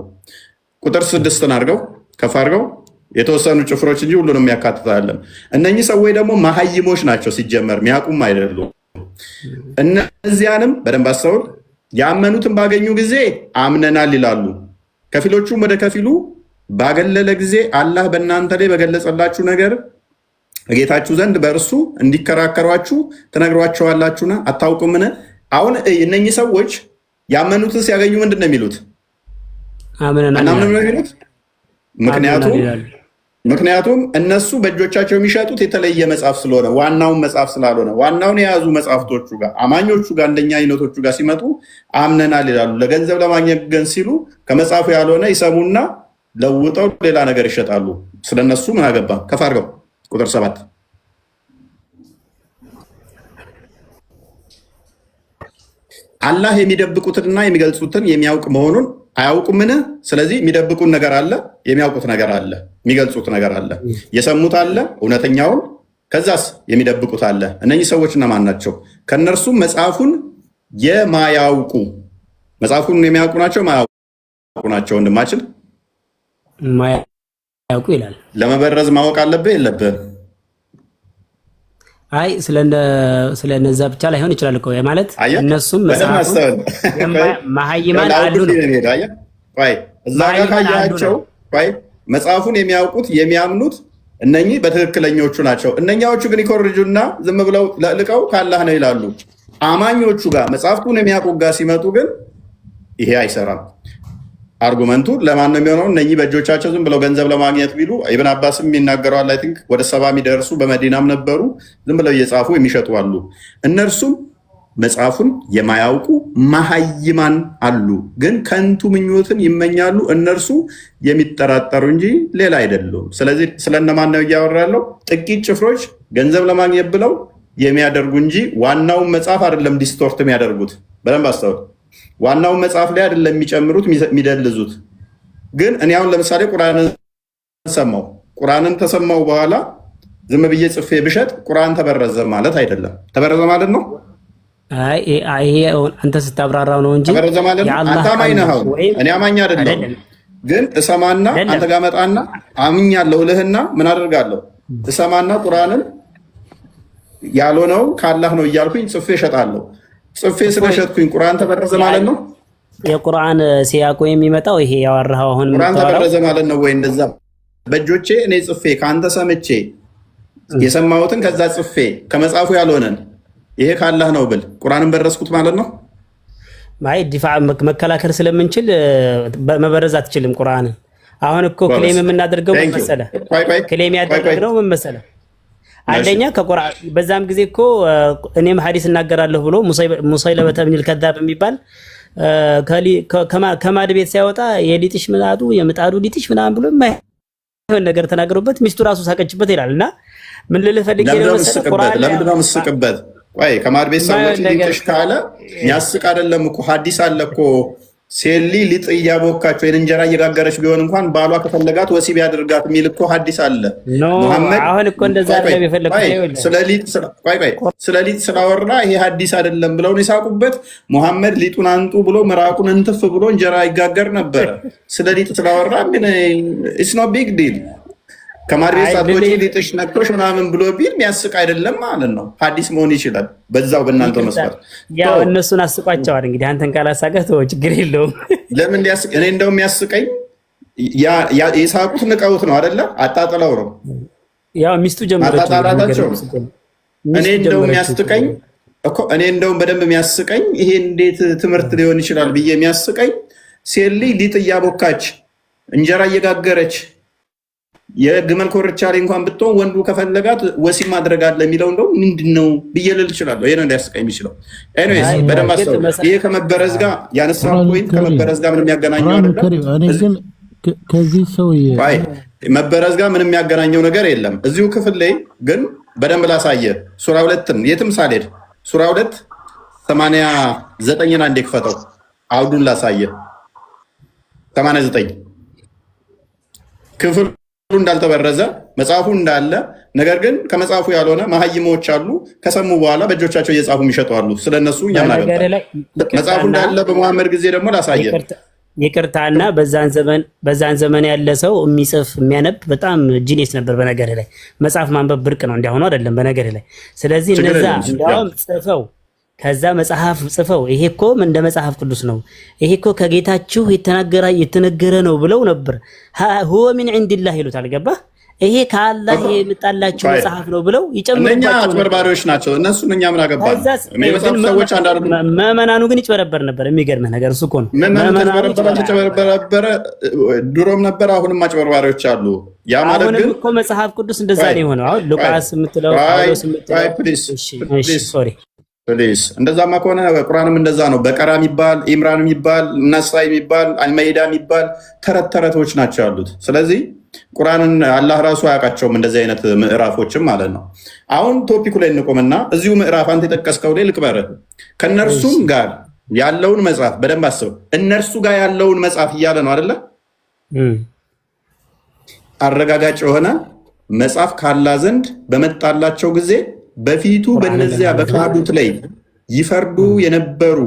ቁጥር 6 አድርገው ከፍ አድርገው የተወሰኑ ጭፍሮች እንጂ ሁሉንም ያካትታለን። እነኚህ ሰዎች ደግሞ መሀይሞች ናቸው ሲጀመር ሚያውቁም አይደሉም። እነዚያንም በደንብ አስተውል። ያመኑትን ባገኙ ጊዜ አምነናል ይላሉ። ከፊሎቹም ወደ ከፊሉ ባገለለ ጊዜ አላህ በእናንተ ላይ በገለጸላችሁ ነገር ጌታችሁ ዘንድ በእርሱ እንዲከራከሯችሁ ትነግሯቸዋላችሁና አታውቁምን? አሁን እነኚህ ሰዎች ያመኑትን ሲያገኙ ምንድን ነው የሚሉት? አምነናል ነው የሚሉት። ምክንያቱም እነሱ በእጆቻቸው የሚሸጡት የተለየ መጽሐፍ ስለሆነ ዋናውን መጽሐፍ ስላልሆነ ዋናውን የያዙ መጽሐፍቶቹ ጋር አማኞቹ ጋር እንደኛ አይነቶቹ ጋር ሲመጡ አምነናል ይላሉ። ለገንዘብ ለማግኘት ግን ሲሉ ከመጽሐፉ ያልሆነ ይሰሙና ለውጠው ሌላ ነገር ይሸጣሉ። ስለነሱ ምን አገባ? ከፍ አድርገው ቁጥር 7 አላህ የሚደብቁትንና የሚገልጹትን የሚያውቅ መሆኑን አያውቁምን? ስለዚህ የሚደብቁት ነገር አለ፣ የሚያውቁት ነገር አለ፣ የሚገልጹት ነገር አለ፣ የሰሙት አለ እውነተኛውን፣ ከዛስ የሚደብቁት አለ። እነኚህ ሰዎች እነማን ናቸው? ከእነርሱም መጽሐፉን የማያውቁ መጽሐፉን የሚያውቁ ናቸው ማያውቁ ናቸው? ወንድማችን ማያውቁ ይላል። ለመበረዝ ማወቅ አለብህ የለብህ? አይ ስለነዛ ብቻ ላይሆን ይችላል እኮ ማለት እነሱም መጽሐፉን መሀይማን አሉ ነው። እዛ ጋር ካያቸው መጽሐፉን የሚያውቁት የሚያምኑት እነኚህ በትክክለኞቹ ናቸው። እነኛዎቹ ግን ይኮርጁና ዝም ብለው ለልቀው ካላህ ነው ይላሉ። አማኞቹ ጋር መጽሐፍቱን የሚያውቁ ጋር ሲመጡ ግን ይሄ አይሰራም። አርጉመንቱ ለማን ነው የሚሆነው? እነኚህ በእጆቻቸው ዝም ብለው ገንዘብ ለማግኘት ቢሉ ኢብን አባስም ይናገረዋል። አይ ቲንክ ወደ 70 የሚደርሱ በመዲናም ነበሩ ዝም ብለው እየጻፉ የሚሸጡ አሉ። እነርሱም መጽሐፉን የማያውቁ መሀይማን አሉ፣ ግን ከንቱ ምኞትን ይመኛሉ። እነርሱ የሚጠራጠሩ እንጂ ሌላ አይደሉም። ስለዚህ ስለነማን ነው እያወራ ያለው? ጥቂት ጭፍሮች ገንዘብ ለማግኘት ብለው የሚያደርጉ እንጂ ዋናውን መጽሐፍ አይደለም ዲስቶርት የሚያደርጉት። በደንብ አስተውል። ዋናውን መጽሐፍ ላይ አይደለም የሚጨምሩት የሚደልዙት። ግን እኔ አሁን ለምሳሌ ቁርአንን ተሰማው በኋላ ዝም ብዬ ጽፌ ብሸጥ ቁርአን ተበረዘ ማለት አይደለም። ተበረዘ ማለት ነው። ይሄ አንተ ስታብራራው ነው እንጂ ተበረዘ ማለት ነው። አንተ አማኝ ነህ፣ እኔ አማኝ አይደለም። ግን እሰማና አንተ ጋር መጣና አምኛለሁ ልህና ምን አደርጋለሁ? እሰማና ቁርአንን ያልሆነው ካላህ ነው እያልኩኝ ጽፌ እሸጣለሁ። ጽፌ ስለሸጥኩኝ ቁርአን ተበረዘ ማለት ነው። የቁርአን ሲያቆ የሚመጣው ይሄ ያወራው አሁን ቁርአን ተበረዘ ማለት ነው ወይ? እንደዛ በእጆቼ እኔ ጽፌ ከአንተ ሰምቼ የሰማሁትን ከዛ ጽፌ ከመጽሐፉ ያልሆነን ይሄ ካላህ ነው ብል ቁርአንን በረስኩት ማለት ነው። ማይ ዲፋዕ መከላከል ስለምንችል መበረዝ አትችልም ቁርአንን። አሁን እኮ ክሌም የምናደርገው ምን መሰለህ? ክሌም ያደረግነው ምን መሰለህ? አንደኛ ከቁርአን በዛም ጊዜ እኮ እኔም ሐዲስ እናገራለሁ ብሎ ሙሰይለመተ ብኒል ከዛብ የሚባል ከማድ ቤት ሳይወጣ የሊጥሽ ምጣዱ የምጣዱ ሊጥሽ ምናምን ብሎ የማይሆን ነገር ተናግሮበት ሚስቱ ራሱ ሳቀችበት ይላል። እና ምን ልልህ ፈልጌ ነው መሰለህ? ቁርአን ለምንድን ነው የምትስቅበት? ቆይ ከማድ ቤት ሰዎች ሊጥሽ ካለ የሚያስቅ አይደለም እኮ ሐዲስ አለ እኮ። ሴሊ ሊጥ እያቦካች ወይ እንጀራ እየጋገረች ቢሆን እንኳን ባሏ ከፈለጋት ወሲብ ያድርጋት የሚል እኮ ሐዲስ አለ። ሙሐመድ አሁን እኮ እንደዛ አይደለም የፈለኩት። ስለ ሊጥ ስላወራ ይሄ ሐዲስ አይደለም ብለው ነው የሳቁበት። ሙሐመድ ሊጡን አንጡ ብሎ ምራቁን እንትፍ ብሎ እንጀራ ይጋገር ነበር። ስለ ሊጥ ስላወራ ግን ኢትስ ኖ ቢግ ዲል። ከማድቤት ሳትወጪ ሊጥሽ ነክቶሽ ምናምን ብሎ ቢል የሚያስቅ አይደለም ማለት ነው። ሐዲስ መሆን ይችላል በዛው በእናንተ መስፈር። ያው እነሱን አስቋቸዋል። እንግዲህ አንተን ካላሳቀህ ተወው፣ ችግር የለውም። ለምን ሊያስቅ? እኔ እንደው የሚያስቀኝ የሳቁት ንቀውት ነው አይደለ? አጣጥለው ነው ያው ሚስቱ ጀመረች አጣጣላቸው። እኔ እንደው የሚያስቀኝ እኮ እኔ እንደውም በደንብ የሚያስቀኝ ይሄ እንዴት ትምህርት ሊሆን ይችላል ብዬ የሚያስቀኝ ሴሊ ሊጥ እያቦካች እንጀራ እየጋገረች የግመል ኮርቻ ላይ እንኳን ብትሆን ወንዱ ከፈለጋት ወሲብ ማድረግ አለ የሚለው እንደው ምንድን ነው ብዬ ልል እችላለሁ። ይሄ ነው ሊያስቀኝ የሚችለው። ኤኒዌይስ በደንብ አስተውል። ይሄ ከመበረዝ ጋር ያነሳው ፖይንት ከመበረዝ ጋር ምንም የሚያገናኘው አይደለም። ከዚህ ሰው መበረዝ ጋር ምንም የሚያገናኘው ነገር የለም። እዚሁ ክፍል ላይ ግን በደንብ ላሳየ። ሱራ 2ን የትም ሳልሄድ ሱራ 2 89ን አንዴ ክፈተው፣ አውዱን ላሳየ። 89 ክፍል እንዳልተበረዘ መጽሐፉ እንዳለ፣ ነገር ግን ከመጽሐፉ ያልሆነ መሀይሞች አሉ። ከሰሙ በኋላ በእጆቻቸው እየጻፉ የሚሸጡ አሉ። ስለነሱ እኛም መጽሐፉ እንዳለ በመሐመድ ጊዜ ደግሞ ላሳየ። ይቅርታና በዛን ዘመን ያለ ሰው የሚጽፍ የሚያነብ በጣም ጂኒየስ ነበር። በነገር ላይ መጽሐፍ ማንበብ ብርቅ ነው እንዲያሆኑ አይደለም በነገር ላይ። ስለዚህ እነዛ እንዲያውም ጽፈው ከዛ መጽሐፍ ጽፈው ይሄ እኮ እንደ መጽሐፍ ቅዱስ ነው፣ ይሄ እኮ ከጌታችሁ የተነገረ ነው ብለው ነበር። ሁወ ሚን ዒንዲላህ ይሉታል። ገባህ? ይሄ ከአላህ የመጣላችሁ መጽሐፍ ነው ብለው ይጨምሩባቸው። እነኛ አጭበርባሪዎች ናቸው እነሱ። እኛ ምን አገባን? የመጽሐፍ ሰዎች አንዳንዱ ምዕመናኑ ግን ይጭበረበር ነበር። የሚገርምህ ነገር እሱ እኮ ነው። ተጨበረበረ ድሮም ነበር፣ አሁንም አጭበርባሪዎች አሉ። ያ ማለት ግን እኮ መጽሐፍ ቅዱስ እንደዛ ነው የሆነው። አሁን ሉቃስ የምትለው ጳውሎስ የምትለው ሶሪ ፕሊስ እንደዛማ ከሆነ ቁርአንም እንደዛ ነው። በቀራ የሚባል ኢምራን የሚባል ነሳ የሚባል አልመይዳ የሚባል ተረቶች ናቸው ያሉት። ስለዚህ ቁርአንን አላህ ራሱ አያውቃቸውም እንደዚህ አይነት ምዕራፎችም ማለት ነው። አሁን ቶፒኩ ላይ እንቆምና እዚሁ ምዕራፍ አንተ የጠቀስከው ላይ ልቅበርህ። ከእነርሱም ጋር ያለውን መጽሐፍ በደንብ አስበው። እነርሱ ጋር ያለውን መጽሐፍ እያለ ነው አይደለ? አረጋጋጭ የሆነ መጽሐፍ ካላህ ዘንድ በመጣላቸው ጊዜ በፊቱ በእነዚያ በካዱት ላይ ይፈርዱ የነበሩ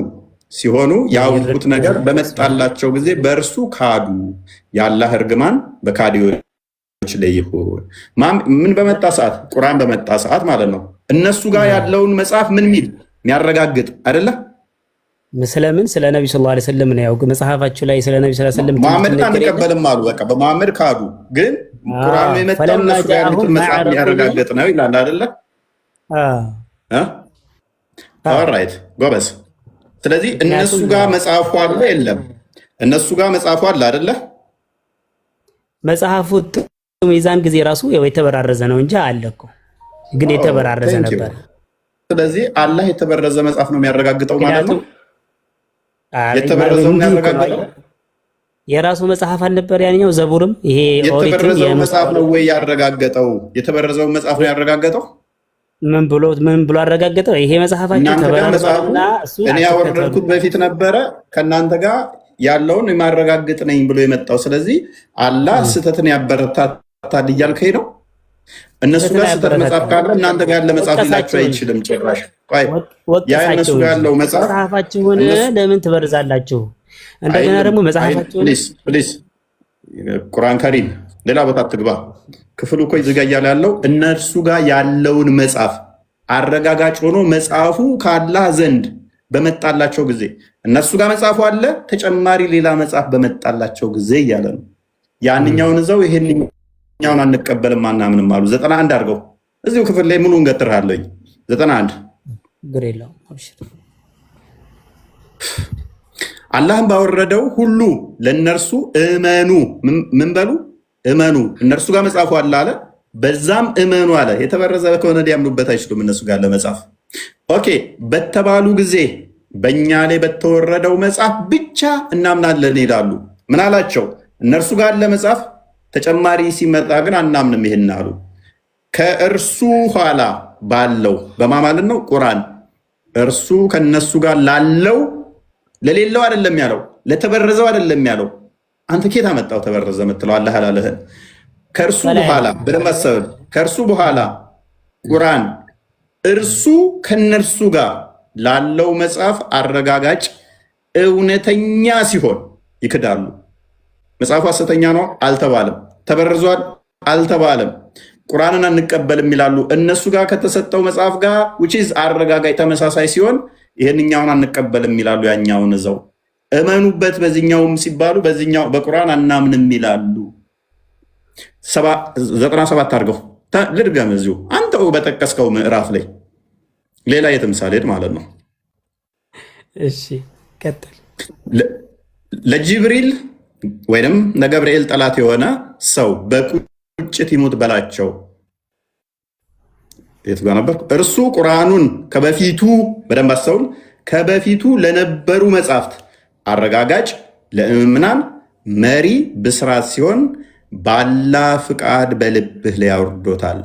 ሲሆኑ ያወቁት ነገር በመጣላቸው ጊዜ በእርሱ ካዱ። የአላህ እርግማን በካዲዎች ላይ ይሁን። ምን በመጣ ሰዓት? ቁርአን በመጣ ሰዓት ማለት ነው። እነሱ ጋር ያለውን መጽሐፍ ምን ሚል የሚያረጋግጥ አይደለ? ስለምን ስለ ነብዩ ሰለላሁ ዐለይሂ ወሰለም ነው። ያው መጽሐፋችሁ ላይ ስለ ነብዩ ሰለላሁ ዐለይሂ ወሰለም መሐመድን አንቀበልም አሉ። በቃ በመሐመድ ካዱ። ግን ቁርአን የመጣው እነሱ ጋር ያሉትን መጽሐፍ የሚያረጋግጥ ነው ይላል አይደለ? ኦልራይት ጎበዝ። ስለዚህ እነሱ ጋር መጽሐፉ አለ የለም? እነሱ ጋር መጽሐፉ አለ አይደለ? መጽሐፉ የዛን ጊዜ ራሱ የተበራረዘ ነው እንጂ አለ እኮ፣ ግን የተበራረዘ ነበር። ስለዚህ አላህ የተበረዘ መጽሐፍ ነው የሚያረጋግጠው ማለት ነው። የተበረዘው የሚያረጋግጠው የራሱ መጽሐፍ አልነበር ያኛው ዘቡርም። ይሄ የተበረዘው መጽሐፍ ነው ወይ ያረጋገጠው? የተበረዘው መጽሐፍ ነው ያረጋገጠው። ምን ብሎ አረጋገጠው? ይሄ መጽሐፋችሁ ተበራርዟልና እሱ እኔ ያወረድኩት በፊት ነበረ ከእናንተ ጋር ያለውን የማረጋግጥ ነኝ ብሎ የመጣው። ስለዚህ አላህ ስህተትን ያበረታታል እያልከኝ ነው። እነሱ ጋር ስህተት መጽሐፍ ካለ እናንተ ጋር ያለ መጽሐፍ ሊላችሁ አይችልም ጭራሽ። ያ እነሱ ጋር ያለው መጽሐፋችሁን ለምን ትበርዛላችሁ? እንደገና ደግሞ መጽሐፋችሁን ፕሊዝ ቁርአን ከሪም ሌላ ቦታ አትግባ። ክፍሉ እኮ ይዝጋ እያለ ያለው እነርሱ ጋር ያለውን መጽሐፍ አረጋጋጭ ሆኖ መጽሐፉ ከአላህ ዘንድ በመጣላቸው ጊዜ እነሱ ጋር መጽሐፉ አለ፣ ተጨማሪ ሌላ መጽሐፍ በመጣላቸው ጊዜ እያለ ነው። ያንኛውን እዛው ይሄንኛውን አንቀበልም አናምንም አሉ። 91 አድርገው እዚሁ ክፍል ላይ ሙሉ እንገትርሃለኝ። 91 ግሬላው አላህም ባወረደው ሁሉ ለእነርሱ እመኑ። ምን በሉ? እመኑ። እነርሱ ጋር መጽሐፉ አለ አለ፣ በዛም እመኑ አለ። የተበረዘ ከሆነ ሊያምኑበት አይችሉም እነሱ ጋር ለመጽሐፍ ኦኬ በተባሉ ጊዜ በእኛ ላይ በተወረደው መጽሐፍ ብቻ እናምናለን ይላሉ። ምን አላቸው? እነርሱ ጋር ለመጽሐፍ ተጨማሪ ሲመጣ ግን አናምንም ይሄን አሉ። ከእርሱ ኋላ ባለው በማማለት ነው ቁርአን እርሱ ከነሱ ጋር ላለው ለሌለው አይደለም ያለው፣ ለተበረዘው አይደለም ያለው። አንተ ኬት አመጣው ተበረዘ የምትለው? አላህ አላለህን? ከእርሱ በኋላ በደመሰብ ከእርሱ በኋላ ቁርአን እርሱ ከነርሱ ጋር ላለው መጽሐፍ አረጋጋጭ እውነተኛ ሲሆን ይክዳሉ። መጽሐፉ ሐሰተኛ ነው አልተባለም፣ ተበርዟል አልተባለም። ቁርአንን አንቀበልም ይላሉ። እነሱ ጋር ከተሰጠው መጽሐፍ ጋር which is አረጋጋጭ ተመሳሳይ ሲሆን ይሄንኛውን አንቀበልም ይላሉ። ያኛውን እዛው እመኑበት በዚህኛውም ሲባሉ በዚህኛው በቁርአን አናምንም ይላሉ። 97 አድርገው ልድገም እዚሁ አንተው በጠቀስከው ምዕራፍ ላይ ሌላ የተምሳሌ ማለት ነው። እሺ ቀጥል። ለጅብሪል ወይንም ለገብርኤል ጠላት የሆነ ሰው በቁጭት ይሙት በላቸው። የት ጋር ነበር? እርሱ ቁርአኑን ከበፊቱ በደንብ አስተውል፣ ከበፊቱ ለነበሩ መጽሐፍት አረጋጋጭ ለምዕመናን መሪ ብስራት ሲሆን ባላህ ፍቃድ በልብህ ላይ ያወርዶታል።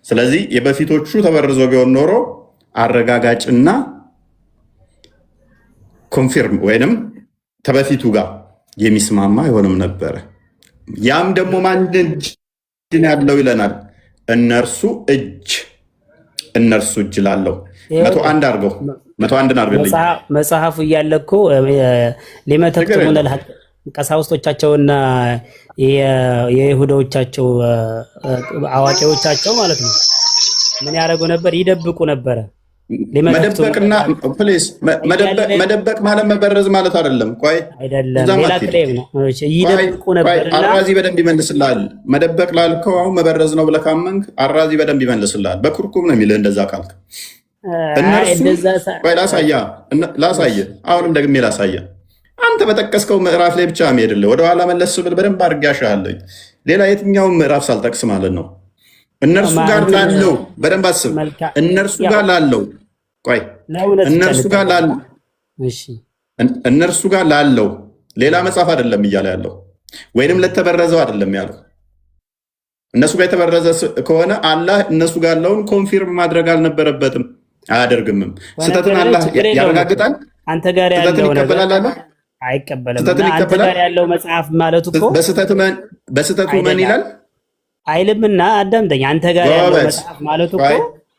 ስለዚህ የበፊቶቹ ተበርዞ ቢሆን ኖሮ አረጋጋጭና ኮንፊርም ወይንም ከበፊቱ ጋር የሚስማማ አይሆንም ነበረ። ያም ደግሞ ማን እጅ ያለው ይለናል። እነርሱ እጅ ላለው 101 አድርገው 101 አድርገልኝ። መጽሐፉ እያለ እኮ ሊመተክቱሙን ቀሳውስቶቻቸውና የይሁዳዎቻቸው አዋቂዎቻቸው ማለት ነው ምን ያደርጉ ነበር? ይደብቁ ነበረ። መደበቅና ፕሊዝ መደበቅ ማለት መበረዝ ማለት አይደለም። ቆይ አይደለም፣ ሌላ ክሌም ነው። ይደብቁ ነበርና አራዚ በደንብ ይመልስልሃል። መደበቅ ላልከው አሁን መበረዝ ነው ብለህ ካመንክ አራዚ በደንብ ይመልስልሃል። በኩርኩም ነው የሚልህ እንደዛ ካልክ እነርሱ ቆይ ላሳየህ። አሁንም ደግሜ ላሳየህ። አንተ በጠቀስከው ምዕራፍ ላይ ብቻ መሄድልህ ወደኋላ መለስ ብል በደንብ አድርጌ አሻለኝ። ሌላ የትኛውን ምዕራፍ ሳልጠቅስ ማለት ነው። እነርሱ ጋር ላለው በደንብ አስብ። እነርሱ ጋር ላለው ቆይ እነርሱ ጋር ላለው ሌላ መጽሐፍ አይደለም እያለ ያለው ወይንም ለተበረዘው አይደለም ያለው። እነሱ ጋር የተበረዘ ከሆነ አላህ እነሱ ጋር ያለውን ኮንፊርም ማድረግ አልነበረበትም፣ አያደርግምም። ስህተትን አላህ ያረጋግጣል። አንተ ጋር ያለው ይቀበላል አይቀበልም። አንተ ጋር ያለው መጽሐፍ ማለት እኮ በስህተቱ ምን ይላል አይልምና አዳምጠኝ። አንተ ጋር ያለው መጽሐፍ ማለት እኮ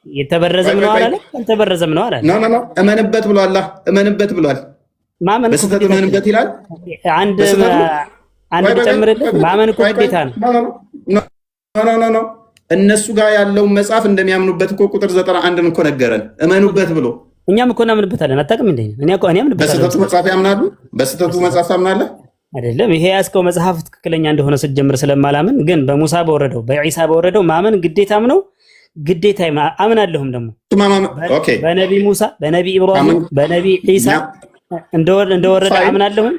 የተበረዘም ነው አላለ? አልተበረዘም ነው አላለ? ኖ እመንበት ብሏል። አላህ እመንበት ብሏል። ማመን በስህተት እመንበት ይላል። አንድ ጨምርልህ። ማመን እኮ ግዴታ ነው። ኖ እነሱ ጋር ያለውን መጽሐፍ እንደሚያምኑበት እኮ ቁጥር 91 እኮ ነገረን። እመኑበት ብሎ እኛም እኮ እናምንበታለን። አታውቅም እንዴ? እኔ አምንበታለሁ። በስህተቱ መጽሐፍ ያምናሉ። በስህተቱ መጽሐፍ ታምናለህ አይደለም? ይሄ ያስከው መጽሐፍ ትክክለኛ እንደሆነ ስትጀምር ስለማላምን፣ ግን በሙሳ በወረደው በኢሳ በወረደው ማመን ግዴታም ነው። ግዴታ አምናለሁም ደግሞ በነቢ ሙሳ፣ በነቢ ኢብራሂም፣ በነቢ ኢሳ እንደወረደ አምናለሁም።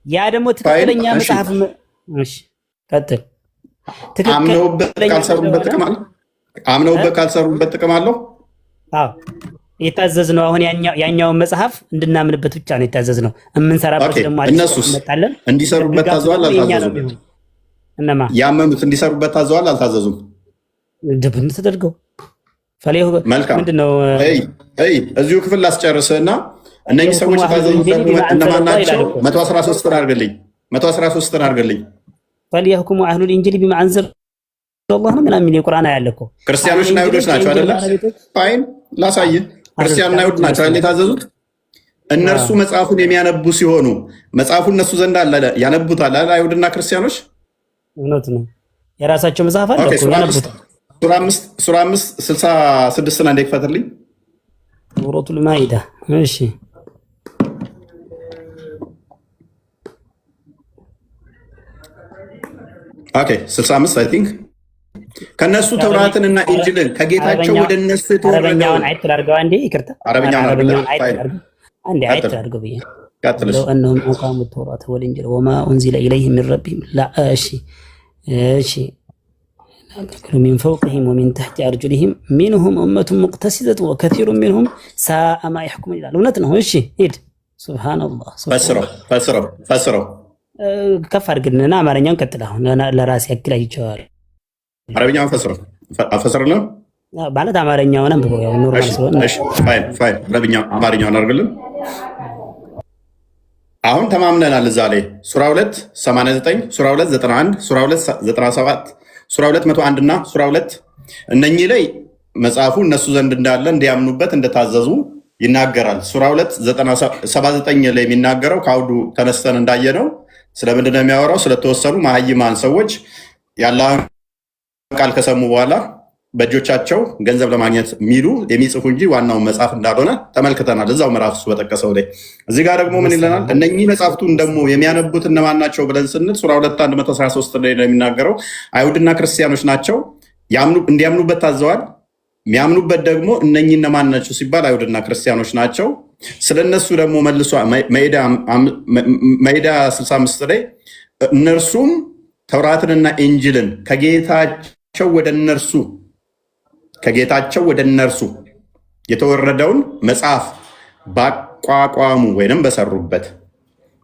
ያ ደግሞ ትክክለኛ መጽሐፍ። እሺ ቀጥል። አምነውበት ካልሰሩበት ጥቅም አለው። አዎ የታዘዝ ነው። አሁን ያኛውን መጽሐፍ እንድናምንበት ብቻ ነው የታዘዝ ነው። የምንሰራበት ደግሞ እነሱስ እንዲሰሩበት ታዘዋል አልታዘዙም? እነማ ያመኑት እንዲሰሩበት ታዘዋል አልታዘዙም? ድብን ተደርገው ምንድነው? እዚሁ ክፍል ላስጨርስህና እነኚህ ሰዎች የታዘዙት ደግሞ እነማን ናቸው? 113 አድርግልኝ። ፈሊየሕኩሙ አህሉል ኢንጂል ቢማ አንዘለ አላህ ነው ምናምን የቁርአን ያለ እኮ ክርስቲያኖችና አይሁዶች ናቸው አይደለ? ፋይን ላሳይህ። ክርስቲያንና አይሁድ ናቸው አይደል የታዘዙት? እነርሱ መጽሐፉን የሚያነቡ ሲሆኑ መጽሐፉ እነሱ ዘንድ አለ፣ ያነቡታል አይደል? አይሁድና ክርስቲያኖች እውነት ነው። የራሳቸው መጽሐፍ አለ እኮ ያነቡታል። ሱራ 5:66 አንዴ ክፈትልኝ። ሱረቱል ማኢዳ። እሺ ኦኬ 65 አይ ቲንክ ከነሱ ተውራትንና ኢንጂልን ከጌታቸው ወደ እነሱ የተወረደውን አይተላርገው አንዴ ይቅርታ፣ አረብኛውን አንዴ አይተላርገው ብዬ ቀጥልሽ እነሆም አቃሙ ተውራት ወልኢንጂል ወማ ኡንዚለ ኢለይሂም ሚን ረቢሂም ላ እሺ ሚን ፈውቅሂም ወሚን ተሕቲ አርጁሊሂም ሚንሁም ኡመቱን ሙቅተሲደቱን ወከሲሩን ሚንሁም ሳአ ማ የሕኩሙን ይላል። እውነት ነው። እሺ ሂድ። ሱብሃነላህ። ፈስረው ከፍ አድርግልና አማርኛውን ቀጥል። አሁን ለራሴ ያክል አይቼዋለሁ። አረብኛውን ፈስረው ማለት አማርኛውን አንብበው። ያው ኖርማል ስለሆነ ፋይን አማርኛውን አድርግልን። አሁን ተማምነናል። እዛ ላይ ሱራ 2:89 ሱራ 2:91 ሱራ 2:97 ሱራ 201 እና ሱራ 2 እነኚህ ላይ መጽሐፉ እነሱ ዘንድ እንዳለ እንዲያምኑበት እንደታዘዙ ይናገራል። ሱራ 2:79 ላይ የሚናገረው ከአውዱ ተነስተን እንዳየነው ስለምንድን ነው የሚያወራው? ስለተወሰኑ መሀይማን ሰዎች የአላህን ቃል ከሰሙ በኋላ በእጆቻቸው ገንዘብ ለማግኘት የሚጽፉ እንጂ ዋናውን መጽሐፍ እንዳልሆነ ተመልክተናል። እዛው ምዕራፍ እሱ በጠቀሰው ላይ እዚህ ጋር ደግሞ ምን ይለናል? እነኚህ መጽሐፍቱን ደግሞ የሚያነቡት እነማን ናቸው ብለን ስንል ሱራ 2:113 ላይ ነው የሚናገረው። አይሁድና ክርስቲያኖች ናቸው፣ እንዲያምኑበት ታዘዋል። የሚያምኑበት ደግሞ እነኚህ እነማን ናቸው ሲባል አይሁድና ክርስቲያኖች ናቸው። ስለነሱ ደግሞ መልሶ ማኢዳ 65 ላይ እነርሱም ተውራትንና ኢንጂልን ከጌታቸው ወደ እነርሱ የተወረደውን መጽሐፍ ባቋቋሙ ወይንም በሰሩበት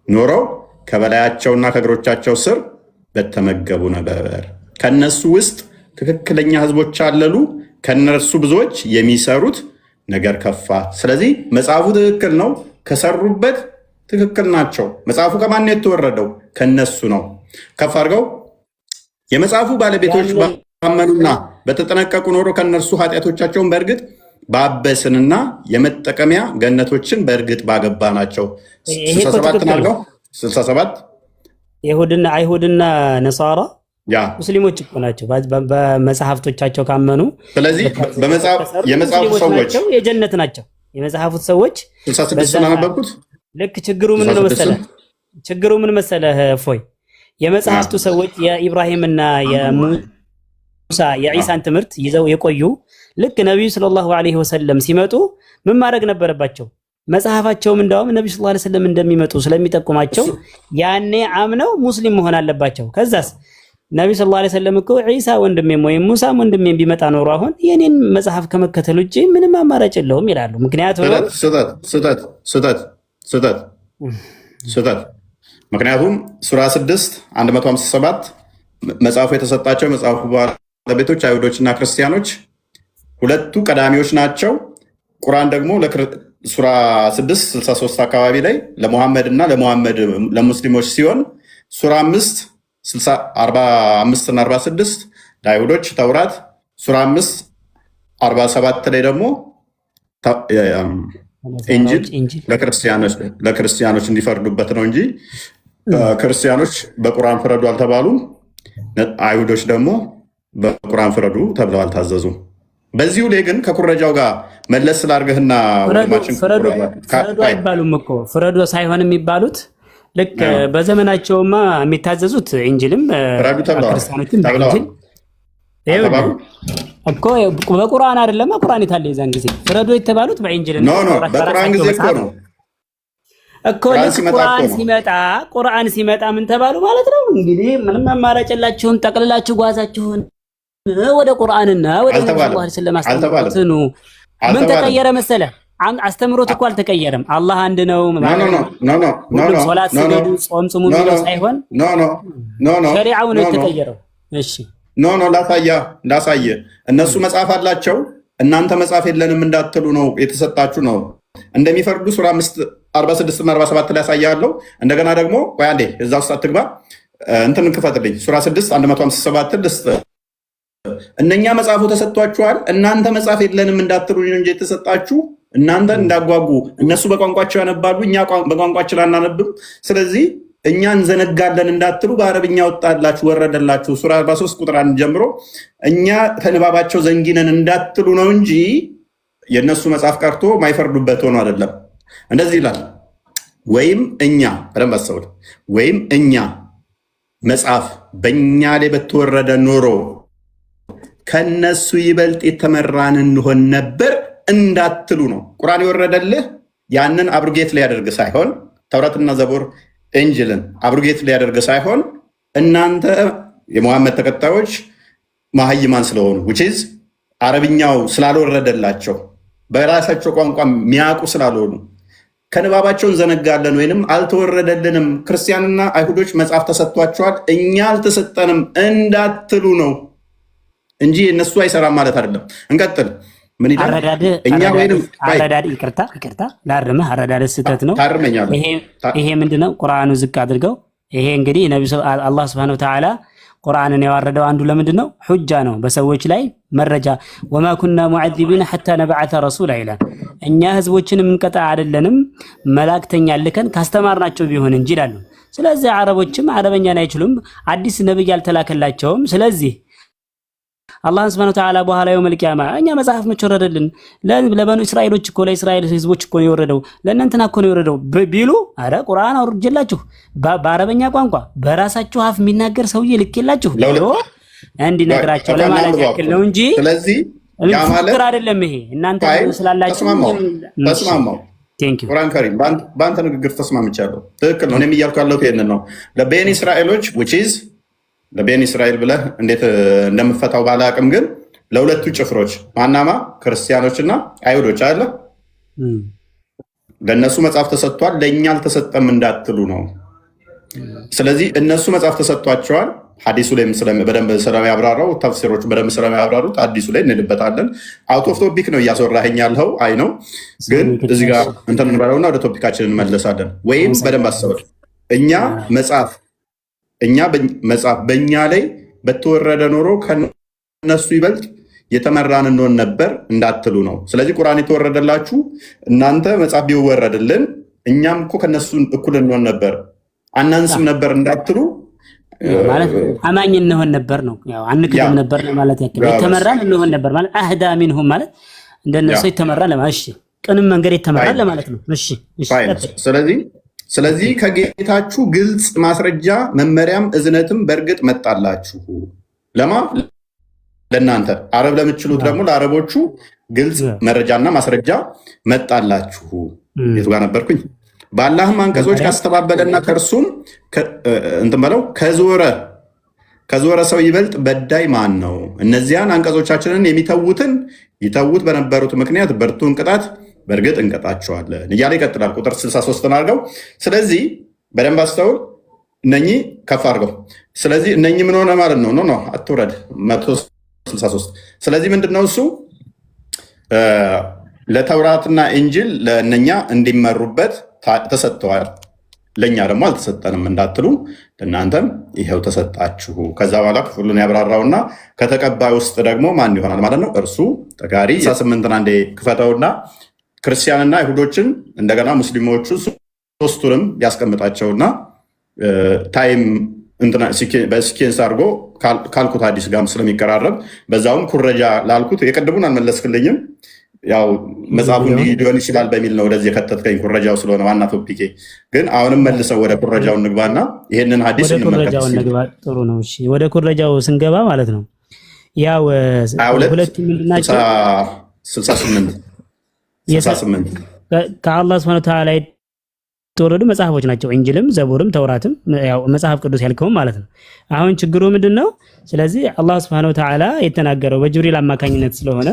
ኖረው ከበላያቸውና ከእግሮቻቸው ስር በተመገቡ ነበር። ከነሱ ውስጥ ትክክለኛ ሕዝቦች አለሉ፣ ከነርሱ ብዙዎች የሚሰሩት ነገር ከፋ። ስለዚህ መጽሐፉ ትክክል ነው፣ ከሰሩበት ትክክል ናቸው። መጽሐፉ ከማን ነው የተወረደው? ከነሱ ነው። ከፍ አድርገው የመጽሐፉ ባለቤቶች ባመኑና በተጠነቀቁ ኖሮ ከነርሱ ኃጢአቶቻቸውን በእርግጥ ባበስንና የመጠቀሚያ ገነቶችን በእርግጥ ባገባ ናቸው። 67 ናለው 67 አይሁድና ነሳራ ሙስሊሞች እኮ ናቸው በመጽሐፍቶቻቸው ካመኑ። ስለዚህ የመጽሐፉ ሰዎች የጀነት ናቸው። የመጽሐፉት ሰዎች 66 ስለነበርኩት ልክ ችግሩ ምን መሰለህ እፎይ የመጽሐፍቱ ሰዎች የኢብራሂምና የሙሳ የዒሳን ትምህርት ይዘው የቆዩ ልክ ነብዩ ሰለላሁ ዐለይሂ ወሰለም ሲመጡ ምን ማድረግ ነበረባቸው? መጽሐፋቸውም እንደውም ነብዩ ሰለላሁ ዐለይሂ ወሰለም እንደሚመጡ ስለሚጠቁማቸው ያኔ አምነው ሙስሊም መሆን አለባቸው። ከዛስ ነብዩ ሰለላሁ ዐለይሂ ወሰለም እኮ ዒሳ ወንድሜም ወይም ሙሳም ወንድሜም ቢመጣ ኖሮ አሁን የኔን መጽሐፍ ከመከተል ውጪ ምንም አማራጭ የለውም ይላሉ። ምክንያቱም ምክንያቱም ሱራ 6 157 መጽሐፉ የተሰጣቸው መጽሐፉ ባለቤቶች አይሁዶችና ክርስቲያኖች ሁለቱ ቀዳሚዎች ናቸው። ቁርአን ደግሞ ሱራ 6 63 አካባቢ ላይ ለሙሐመድ እና ለሙስሊሞች ሲሆን ሱራ 5 45 እና 46 ለአይሁዶች ተውራት፣ ሱራ 5 47 ላይ ደግሞ ኢንጂል ለክርስቲያኖች እንዲፈርዱበት ነው እንጂ ክርስቲያኖች በቁርአን ፍረዱ አልተባሉም። አይሁዶች ደግሞ በቁርአን ፍረዱ ተብለው አልታዘዙም። በዚሁ ላይ ግን ከኩረጃው ጋር መለስ ስላርገህና ፍረዱ አይባሉም እኮ ፍረዱ ሳይሆን የሚባሉት ልክ በዘመናቸውማ የሚታዘዙት ኢንጂልም ክርስቲያኖችም በኢንጂል እኮ በቁርአን አይደለም። ቁርአን የታለ የዛን ጊዜ ፍረዱ የተባሉት በኢንጂል ነው። በቁርአን ጊዜ እኮ ነው እኮ ቁርአን ሲመጣ ምን ተባሉ ማለት ነው። እንግዲህ ምንም አማራጭ የላችሁም፣ ጠቅልላችሁ ጓዛችሁን ወደ ቁርአንና ወደ ነብዩ ሰለላሁ ዐለይሂ ወሰለም አስተምሮት ነው። ምን ተቀየረ መሰለህ? አስተምሮት እኮ አልተቀየረም። አላህ አንድ ነው። ሶላት ስገዱ፣ ጾም ጽሙ የሚለው ሳይሆን ሸሪዓው ነው የተቀየረው። እሺ ላሳየ እነሱ መጽሐፍ አላቸው፣ እናንተ መጽሐፍ የለንም እንዳትሉ ነው የተሰጣችሁ ነው እንደሚፈርዱ ሱራ 46 እና 47 ላይ ያሳያለሁ። እንደገና ደግሞ ቆይ አንዴ እዛ ውስጥ አትግባ፣ እንትን ክፈትልኝ ሱራ 6 157 ልስጥ። እነኛ መጽሐፉ ተሰጥቷችኋል፣ እናንተ መጽሐፍ የለንም እንዳትሉ እንጂ የተሰጣችሁ እናንተ እንዳጓጉ። እነሱ በቋንቋቸው ያነባሉ፣ እኛ በቋንቋችን አናነብም። ስለዚህ እኛ እንዘነጋለን እንዳትሉ በአረብኛ ወጣላችሁ ወረደላችሁ። ሱራ 43 ቁጥር 1 ጀምሮ እኛ ከንባባቸው ዘንጊነን እንዳትሉ ነው እንጂ የእነሱ መጽሐፍ ቀርቶ ማይፈርዱበት ሆኖ አይደለም። እንደዚህ ይላል። ወይም እኛ በደንብ አስተውል። ወይም እኛ መጽሐፍ በእኛ ላይ በተወረደ ኖሮ ከነሱ ይበልጥ የተመራን እንሆን ነበር እንዳትሉ ነው። ቁርአን የወረደልህ ያንን አብሩጌት ሊያደርግ ሳይሆን ተውራትና ዘቡር ኢንጂልን አብሩጌት ሊያደርግ ሳይሆን እናንተ የሙሐመድ ተከታዮች ማህይማን ስለሆኑ which is አረብኛው ስላልወረደላቸው በራሳቸው ቋንቋ የሚያውቁ ስላልሆኑ ከንባባቸው እንዘነጋለን ወይንም አልተወረደልንም። ክርስቲያንና አይሁዶች መጽሐፍ ተሰጥቷቸዋል፣ እኛ አልተሰጠንም እንዳትሉ ነው እንጂ እነሱ አይሰራም ማለት አይደለም። እንቀጥል። ምን ይላል? አረዳድ ይቅርታ ላርምህ፣ አረዳድ ስህተት ነው። ይሄ ምንድነው? ቁርአኑ ዝቅ አድርገው። ይሄ እንግዲህ አላህ Subhanahu Wa Ta'ala ቁርአንን ያወረደው አንዱ ለምንድን ነው? ሁጃ ነው፣ በሰዎች ላይ መረጃ። ወማ ኩና ሙዐዚቢና ሐታ ነብዐተ ረሱላ ይላል። እኛ ህዝቦችን የምንቀጣ አይደለንም መላእክተኛ ልከን ካስተማርናቸው ቢሆን እንጂ ይላሉ። ስለዚህ አረቦችም አረበኛን አይችሉም፣ አዲስ ነብይ አልተላከላቸውም። ስለዚህ አላህ Subhanahu Wa Ta'ala በኋላ የውመል ቂያማ እኛ መጽሐፍ መች ወረደልን? ለበኑ እስራኤሎች እኮ ለእስራኤል ህዝቦች እኮ ነው የወረደው፣ ለእናንተና እኮ ነው የወረደው ቢሉ አረ ቁርአን አውርጄላችሁ በአረበኛ ቋንቋ በራሳችሁ አፍ የሚናገር ሰውዬ ልኬላችሁ እንዲነግራቸው ለማለት ያክል ነው እንጂ ስለዚህ ያ ማለት አይደለም። ይሄ እናንተ ስላላችሁ ተስማማው። ቁርአን ከሪም በአንተ ንግግር ተስማምቻለሁ። ትክክል ነው። እኔም እያልኩ ያለሁት ይሄንን ነው። ለቤኒ እስራኤሎች which is ለቤኒ እስራኤል ብለህ እንዴት እንደምፈታው ባላቅም ግን ለሁለቱ ጭፍሮች ማናማ ክርስቲያኖችና አይሁዶች አለ ለእነሱ መጽሐፍ ተሰጥቷል፣ ለእኛ አልተሰጠም እንዳትሉ ነው። ስለዚህ እነሱ መጽሐፍ ተሰጥቷቸዋል። ሐዲሱ ላይ በደንብ ስለሚያብራራው ተፍሲሮቹ በደንብ ስለሚያብራሩት ሐዲሱ ላይ እንልበታለን። አውት ኦፍ ቶፒክ ነው እያስወራኸኝ ያልኸው አይ ነው፣ ግን እዚህ ጋር እንትን እንበለውና ወደ ቶፒካችን እንመለሳለን። ወይም በደንብ አስተውል። እኛ መጽሐፍ በእኛ ላይ በተወረደ ኖሮ ከነሱ ይበልጥ የተመራን እንሆን ነበር እንዳትሉ ነው። ስለዚህ ቁርአን የተወረደላችሁ እናንተ መጽሐፍ ቢወረድልን እኛም እኮ ከነሱ እኩል እንሆን ነበር። አናንስም ነበር እንዳትሉ ማለት አማኝ እንሆን ነበር ነው። ያው አንክድም ነበር ማለት ያክል የተመራን እንሆን ነበር ማለት አህዳ ሚንሁም ማለት እንደነሱ የተመራ ለማለት እሺ፣ ቅንም መንገድ የተመራ ለማለት ነው። እሺ ስለዚህ ከጌታችሁ ግልጽ ማስረጃ መመሪያም እዝነትም በእርግጥ መጣላችሁ። ለማ ለእናንተ አረብ ለምትችሉት ደግሞ ለአረቦቹ ግልጽ መረጃና ማስረጃ መጣላችሁ። የቱ ጋር ነበርኩኝ? በአላህም አንቀጾች ካስተባበለና ከእርሱም እንትን በለው ከዞረ ሰው ይበልጥ በዳይ ማን ነው? እነዚያን አንቀጾቻችንን የሚተዉትን ይተዉት በነበሩት ምክንያት ብርቱን ቅጣት በእርግጥ እንቀጣቸዋለን እያለ ይቀጥላል። ቁጥር 63 አድርገው። ስለዚህ በደንብ አስተውል። እነኚህ ከፍ አድርገው። ስለዚህ እነኚህ ምን ሆነ ማለት ነው? ኖ አትውረድ። 163 ስለዚህ ምንድን ነው እሱ? ለተውራትና ኢንጂል ለእነኛ እንዲመሩበት ተሰጥተዋል፣ ለእኛ ደግሞ አልተሰጠንም እንዳትሉ ለእናንተም ይኸው ተሰጣችሁ። ከዛ በኋላ ክፍሉን ያብራራውና ከተቀባይ ውስጥ ደግሞ ማን ይሆናል ማለት ነው? እርሱ ተጋሪ 8ን አንዴ ክፈተውና ክርስቲያንና አይሁዶችን እንደገና ሙስሊሞቹ ሶስቱንም ያስቀምጣቸውና ታይም በስኬንስ አድርጎ ካልኩት አዲስ ጋርም ስለሚቀራረብ በዛውም ኩረጃ ላልኩት የቀድሙን አልመለስክልኝም። ያው መጽሐፉ እንዲህ ሊሆን ይችላል በሚል ነው ወደዚህ የከተትከኝ፣ ኩረጃው ስለሆነ ዋና ቶፒኬ። ግን አሁንም መልሰው ወደ ኩረጃው እንግባና ይሄንን ሀዲስ እንመለከት። ጥሩ ነው። እሺ ወደ ኩረጃው ስንገባ ማለት ነው ያው ሁለቱ ምንድናቸው? 68 ከአላህ Subhanahu Wa Ta'ala የተወረዱ መጽሐፎች ናቸው። ኢንጂልም፣ ዘቡርም፣ ተውራትም ያው መጽሐፍ ቅዱስ ያልከውም ማለት ነው። አሁን ችግሩ ምንድነው? ስለዚህ አላህ Subhanahu Wa Ta'ala የተናገረው በጅብሪል አማካኝነት ስለሆነ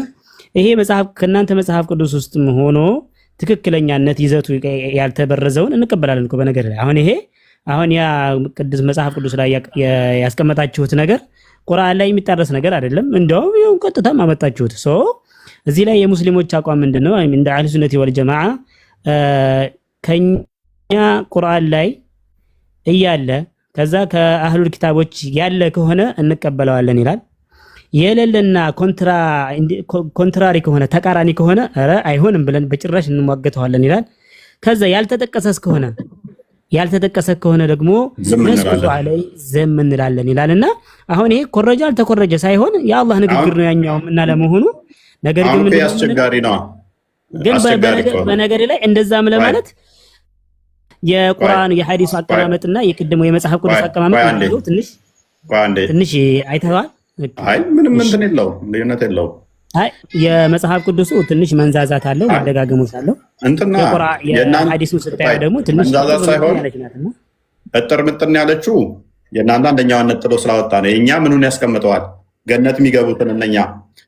ይሄ መጽሐፍ ከእናንተ መጽሐፍ ቅዱስ ውስጥም ሆኖ ትክክለኛነት ይዘቱ ያልተበረዘውን እንቀበላለን እኮ በነገር ላይ። አሁን ያ ቅዱስ መጽሐፍ ቅዱስ ላይ ያስቀመጣችሁት ነገር ቁርአን ላይ የሚጣረስ ነገር አይደለም። እንደውም ይሁን ቀጥታ ማመጣችሁት። እዚህ ላይ የሙስሊሞች አቋም ምንድነው? እንደ አህሉ ሱነቲ ወል ጀማዓ ከኛ ቁርአን ላይ እያለ ከዛ ከአህሉል ኪታቦች ያለ ከሆነ እንቀበለዋለን ይላል። የሌለና ኮንትራሪ ከሆነ ተቃራኒ ከሆነ አይሆንም ብለን በጭራሽ እንሟገተዋለን ይላል። ከዛ ያልተጠቀሰስ ከሆነ ደግሞ ነስቁ አለይ ዘም እንላለን ይላልና አሁን ይሄ ኮረጃ አልተኮረጀ ሳይሆን የአላህ ንግግር ነው ያኛውም እና ለመሆኑ ነገር ግን ምን አስቸጋሪ ነው። ግን በነገር ላይ እንደዛም ለማለት የቁርአን የሐዲስ አቀማመጥና የቅድሙ የመጽሐፍ ቅዱስ አቀማመጥ ነው ትንሽ አይተዋል። አይ ምንም እንትን የለው ልዩነት የለው። አይ የመጽሐፍ ቅዱሱ ትንሽ መንዛዛት አለው፣ መደጋገሞች አለው። እንትና የሐዲሱ ስታየው ደግሞ ትንሽ መንዛዛት ሳይሆን እጥር ምጥን ያለችው የእናንተ አንደኛዋን ነጥሎ ስላወጣ ነው። የእኛ ምኑን ያስቀምጠዋል? ገነት የሚገቡትን እነኛ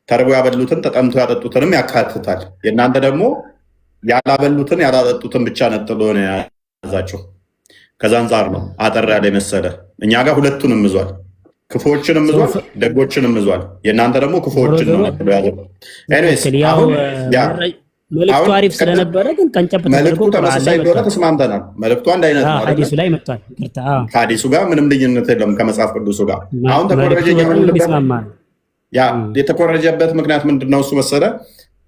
ተርበው ያበሉትን ተጠምተው ያጠጡትንም ያካትታል። የእናንተ ደግሞ ያላበሉትን ያላጠጡትን ብቻ ነጥሎ ነው የያዛቸው። ከዛ አንጻር ነው አጠር ያለ መሰለ። እኛ ጋር ሁለቱንም ይዟል፣ ክፉዎችንም ይዟል፣ ደጎችንም ይዟል። የእናንተ ደግሞ ክፉዎችን ነው ነጥሎ ያዘው። ኤኒዌይስ መልእክቱ አሪፍ ስለነበረ ግን ቀንጨብ መልእክቱ ተመሳሳይ እንደሆነ ተስማምተናል። መልእክቱ አንድ አይነት ነው። ሐዲሱ ላይ መጥቷል። ከሐዲሱ ጋር ምንም ልዩነት የለም ከመጽሐፍ ቅዱሱ ጋር። አሁን የተኮረጀበት ምክንያት ምንድነው? እሱ መሰለ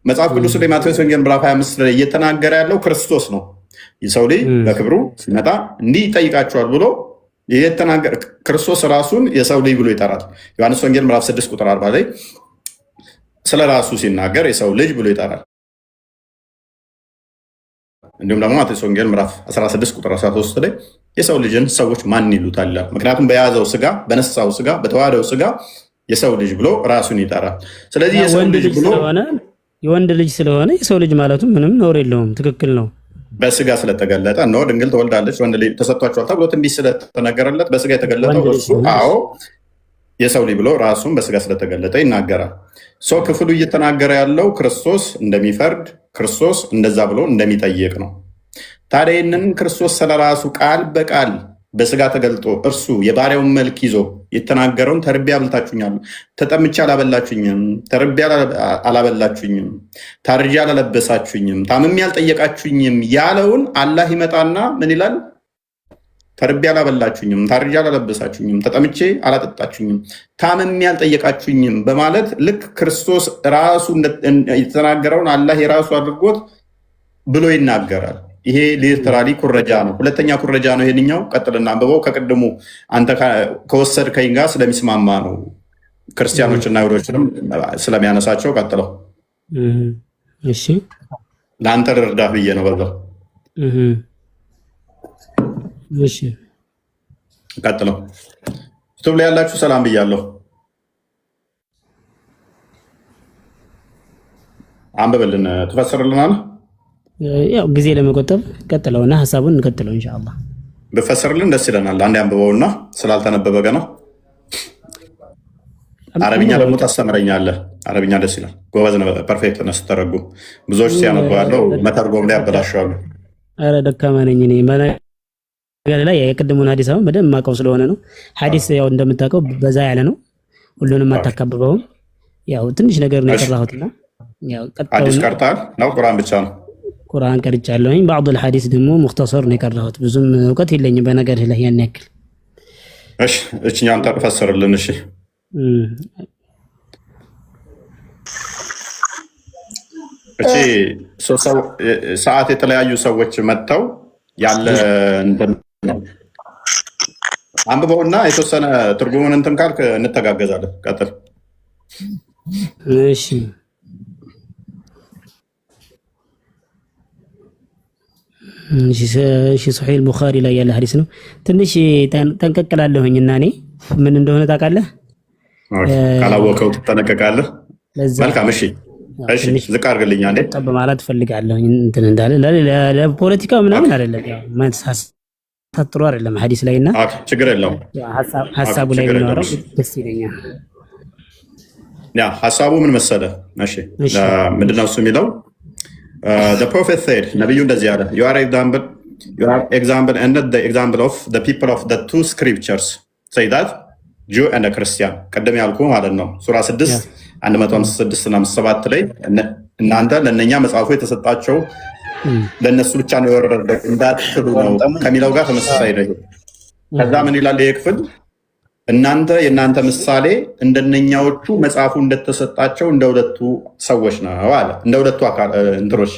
መጽሐፍ ቅዱስ ላይ ማቴዎስ ወንጌል ምዕራፍ 25 ላይ እየተናገረ ያለው ክርስቶስ ነው። የሰው ልጅ በክብሩ ሲመጣ እንዲህ ይጠይቃቸዋል ብሎ የተናገረ ክርስቶስ ራሱን የሰው ልጅ ብሎ ይጠራል። ዮሐንስ ወንጌል ምዕራፍ 6 ቁጥር 40 ላይ ስለ ራሱ ሲናገር የሰው ልጅ ብሎ ይጠራል። እንዲሁም ደግሞ ማቴዎስ ወንጌል ምዕራፍ 16 ቁጥር 13 ላይ የሰው ልጅን ሰዎች ማን ይሉታል? ምክንያቱም በያዘው ስጋ፣ በነሳው ስጋ፣ በተዋህደው ስጋ የሰው ልጅ ብሎ ራሱን ይጠራል። ስለዚህ የሰው ልጅ ብሎ የወንድ ልጅ ስለሆነ የሰው ልጅ ማለቱ ምንም ነውር የለውም። ትክክል ነው። በስጋ ስለተገለጠ ነው። ድንግል ተወልዳለች፣ ወንድ ልጅ ተሰጥቷቸዋል ተብሎ ትንቢት ስለተነገረለት በስጋ የተገለጠው እሱ የሰው ልጅ ብሎ ራሱን በስጋ ስለተገለጠ ይናገራል። ሰው ክፍሉ እየተናገረ ያለው ክርስቶስ እንደሚፈርድ ክርስቶስ እንደዛ ብሎ እንደሚጠይቅ ነው። ታዲያ ይህንን ክርስቶስ ስለራሱ ቃል በቃል በስጋ ተገልጦ እርሱ የባሪያውን መልክ ይዞ የተናገረውን ተርቤ አብልታችሁኛል፣ ተጠምቼ አላበላችሁኝም፣ ተርቤ አላበላችሁኝም፣ ታርጄ አላለበሳችሁኝም፣ ታምሜ አልጠየቃችሁኝም ያለውን አላህ ይመጣና ምን ይላል? ተርቤ አላበላችሁኝም፣ ታርጄ አላለበሳችሁኝም፣ ተጠምቼ አላጠጣችሁኝም፣ ታምሜ አልጠየቃችሁኝም በማለት ልክ ክርስቶስ ራሱ የተናገረውን አላህ የራሱ አድርጎት ብሎ ይናገራል። ይሄ ሊትራሊ ኩረጃ ነው። ሁለተኛ ኩረጃ ነው ይሄንኛው። ቀጥልና አንብበው። ከቅድሙ አንተ ከወሰድከኝ ጋር ስለሚስማማ ነው። ክርስቲያኖችና አይሁዶችንም ስለሚያነሳቸው ቀጥለው። እሺ ለአንተ ልርዳህ ብዬ ነው በዛው። እሺ ቀጥለው። ዩቱብ ላይ ያላችሁ ሰላም ብያለሁ። አንብብልን፣ ትፈስርልናል። ያው ጊዜ ለመቆጠብ ቀጥለውና ሐሳቡን እንቀጥለው ኢንሻአላህ። ብፈስርልን ደስ ይለናል። አንዴ አንብበውና ስላልተነበበ ገና አረብኛ ደግሞ ታስተምረኛለህ። አረብኛ ደስ ይላል። ጎበዝ ነው። ፐርፌክት ነው ስትተረጉም። ብዙዎች ሲያነቡ ያለው መተርጎም ላይ ያበላሻሉ። አረ ደካማ ነኝ እኔ በነገር ላይ የቅድሙን ሐዲስ አሁን በደንብ ማቀው ስለሆነ ነው። ሐዲስ ያው እንደምታውቀው በዛ ያለ ነው። ሁሉንም አታካብበውም። ያው ትንሽ ነገር ነው የቀራሁትና ያው ሐዲስ ቀርታል ነው ቁርአን ብቻ ነው። ቁርአን ቀርቻለሁኝ። بعض الحديث ደግሞ ሙክተሰር ነው የቀራሁት። ብዙም እውቀት የለኝም በነገር ላይ ያን ያክል። እሺ እቺኛን ተፈስርልን። እሺ እቺ ሰዓት የተለያዩ ሰዎች መጥተው ያለ እንትን አንብበውና የተወሰነ ትርጉሙን እንትን ካልክ እንተጋገዛለን። ቀጥል። እሺ እሺ ሶሒህ ቡኻሪ ላይ ያለ ሐዲስ ነው። ትንሽ ጠንቀቅላለሁኝ እና እኔ ምን እንደሆነ ታውቃለህ? ካላወቀው ትጠነቀቃለህ። መልካም። እሺ ዝቅ አድርግልኝ አንዴ። ጠብ ማለት ፈልጋለሁኝ እንትን እንዳለ ለፖለቲካው ምናምን አይደለም። ያው ማንሳት ጥሩ አይደለም ሐዲስ ላይና ችግር የለውም። ሐሳቡ ላይ ብናወራው ደስ ይለኛል። ያ ሐሳቡ ምን መሰለህ? እሺ ምንድነው እሱ የሚለው? The prophet said, ነብዩ እንደዚህ አለ፣ you are example and not the example of the people of the two scriptures, say that Jew and a Christian። ቀደም ያልኩ ማለት ነው ሱራ 6 156 እና 57 ላይ እናንተ ለነኛ መጽሐፉ የተሰጣቸው ለነሱ ብቻ ነው የወረደው እንዳትሉ ነው ከሚለው ጋር ተመሳሳይ ነው። ከዛ ምን ይላል ይሄ ክፍል? እናንተ የእናንተ ምሳሌ እንደነኛዎቹ መጽሐፉ እንደተሰጣቸው እንደ ሁለቱ ሰዎች ነው አለ። እንደ ሁለቱ አካል እንትሮች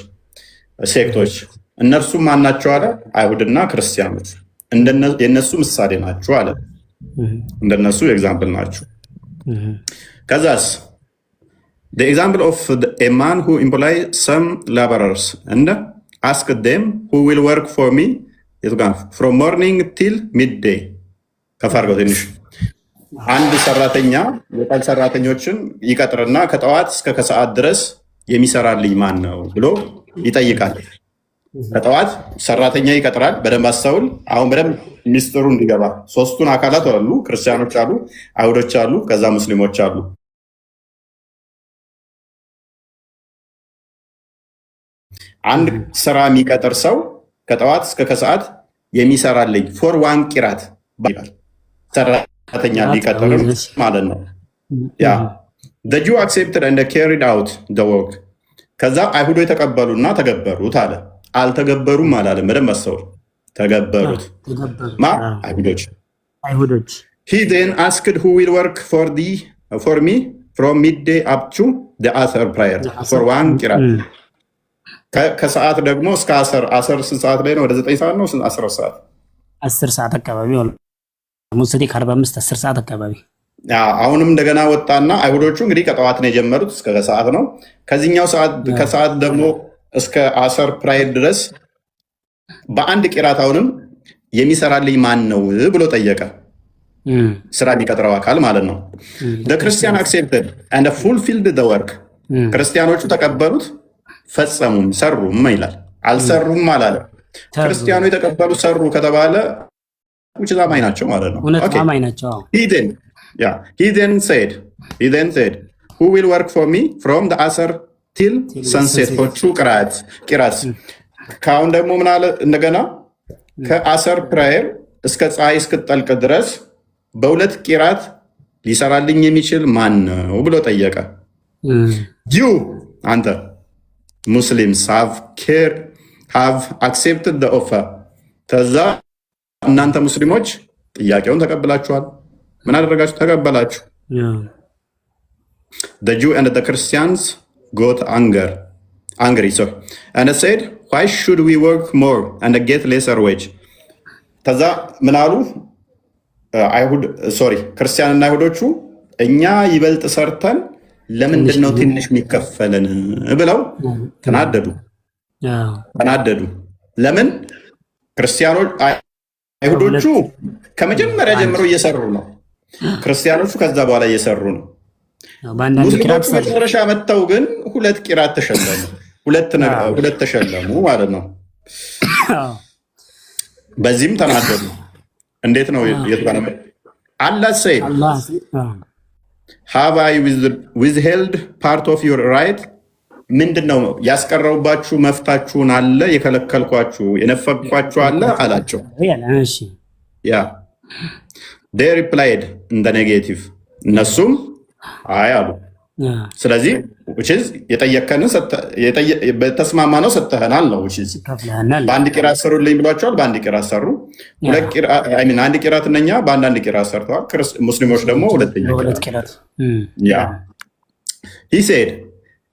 ሴክቶች። እነርሱም ማናቸው አለ? አይሁድና ክርስቲያኖች የነሱ ምሳሌ ናቸው አለ። እንደነሱ ኤግዛምፕል ናቸው። ከዛስ the example of a man who employ some laborers and ask them who will work for me from morning till midday። ከፋርገው ትንሽ አንድ ሰራተኛ የቀን ሰራተኞችን ይቀጥርና ከጠዋት እስከ ከሰዓት ድረስ የሚሰራልኝ ማን ነው ብሎ ይጠይቃል። ከጠዋት ሰራተኛ ይቀጥራል። በደንብ አስተውል። አሁን በደንብ ሚስጥሩ እንዲገባ ሶስቱን አካላት አሉ። ክርስቲያኖች አሉ፣ አይሁዶች አሉ፣ ከዛ ሙስሊሞች አሉ። አንድ ስራ የሚቀጥር ሰው ከጠዋት እስከ ከሰዓት የሚሰራልኝ ፎር ዋን ቂራት ይላል። ሰራተኛ ሊቀጥር ማለት ነው። ያ the Jew accepted and carried out the work። ከዛ አይሁዶ የተቀበሉና ተገበሩት አለ። አልተገበሩም አላለም። በደንብ አስተውል። ተገበሩት ማ አይሁዶች። he then asked who will work for me from midday up to the asr prayer for one qirat። ከሰዓት ደግሞ እስከ አስር ስንት ሰዓት ላይ ነው? ወደ 9 ሰዓት ነው። 10 ሰዓት አካባቢ ነው። ሙስሊ 45 10 ሰዓት አካባቢ። አሁንም እንደገና ወጣና አይሁዶቹ እንግዲህ ከጠዋት ነው የጀመሩት እስከ ከሰዓት ነው። ከዚህኛው ሰዓት ከሰዓት ደግሞ እስከ አሰር ፕራይድ ድረስ በአንድ ቂራት አሁንም የሚሰራልኝ ማን ነው ብሎ ጠየቀ። ስራ የሚቀጥረው አካል ማለት ነው። the Christian accepted and fulfilled the work። ክርስቲያኖቹ ተቀበሉት ፈጸሙም ሰሩም ይላል። አልሰሩም አላለም። ክርስቲያኑ የተቀበሉ ሰሩ ከተባለ ውጭ አማኝ ናቸው ማለት ነው። አማኝ ናቸው። he then said who will work for me from the asr till sunset for two qirat። ካሁን ደግሞ ምን አለ እንደገና ከአሰር ፕራየር እስከ ፀሐይ እስክትጠልቅ ድረስ በሁለት ቂራት ሊሰራልኝ የሚችል ማን ነው ብሎ ጠየቀ። you አንተ ሙስሊምስ have accepted the offer። ከዛ እናንተ ሙስሊሞች ጥያቄውን ተቀብላችኋል። ምን አደረጋችሁ? ተቀበላችሁ። the Jew and the Christians got anger angry. So, and I said, why should we work more and get lesser wage? ከዛ ምን አሉ ክርስቲያንና አይሁዶቹ እኛ ይበልጥ ሰርተን ለምንድን ነው ትንሽ የሚከፈለን ብለው ተናደዱ። ለምን? ክርስቲያኖች አይሁዶቹ ከመጀመሪያ ጀምሮ እየሰሩ ነው። ክርስቲያኖቹ ከዛ በኋላ እየሰሩ ነው። ሙስሊሞቹ መጨረሻ መጥተው ግን 2 ቂራት ተሸለሙ። ሁለት ተሸለሙ ማለት ነው። በዚህም ተናደዱ። እንዴት ነው የተባለው? Allah said, have I withheld part of your right? ምንድነው ያስቀረውባችሁ መፍታችሁን አለ የከለከልኳችሁ የነፈቅኳችሁ አለ አላቸው። ያ they replied in the negative እነሱም አይ አሉ። ስለዚህ which is የጠየቀንን በተስማማ ነው ሰጥተናል ነው which is በአንድ ቂራት ሰሩልኝ ብሏቸዋል። በአንድ ቂራት ሰሩ። አንድ ቂራት እነኛ በአንድ ቂራት ሰርተዋል። ሙስሊሞች ደግሞ ሁለት ቂራት ያ he said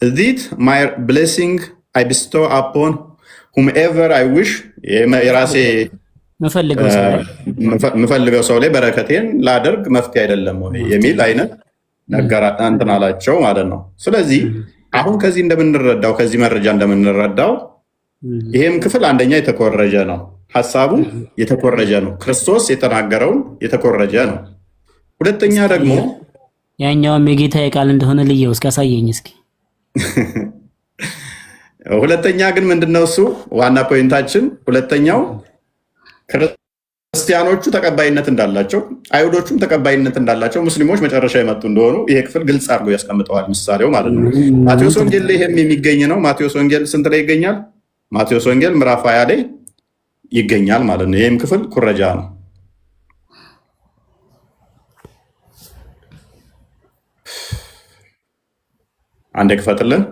that my blessing I bestow upon whomever I wish የራሴ መፈልገው ሰው ላይ በረከቴን ላደርግ መፍትሄ አይደለም ወይ የሚል አይነት ነገር እንትን አላቸው ማለት ነው። ስለዚህ አሁን ከዚህ እንደምንረዳው ከዚህ መረጃ እንደምንረዳው ይሄም ክፍል አንደኛ የተኮረጀ ነው። ሐሳቡ የተኮረጀ ነው። ክርስቶስ የተናገረው የተኮረጀ ነው። ሁለተኛ ደግሞ ያኛውም የጌታ ቃል እንደሆነ ልየው እስካሳየኝ እስኪ። ሁለተኛ ግን ምንድነው እሱ ዋና ፖይንታችን ሁለተኛው ክርስቲያኖቹ ተቀባይነት እንዳላቸው አይሁዶቹም ተቀባይነት እንዳላቸው ሙስሊሞች መጨረሻ የመጡ እንደሆኑ ይሄ ክፍል ግልጽ አድርጎ ያስቀምጠዋል። ምሳሌው ማለት ነው ማቴዎስ ወንጌል ላይ ይሄም የሚገኝ ነው። ማቴዎስ ወንጌል ስንት ላይ ይገኛል? ማቴዎስ ወንጌል ምዕራፍ 20 ላይ ይገኛል ማለት ነው። ይሄም ክፍል ኩረጃ ነው። አንዴ ክፈትልን።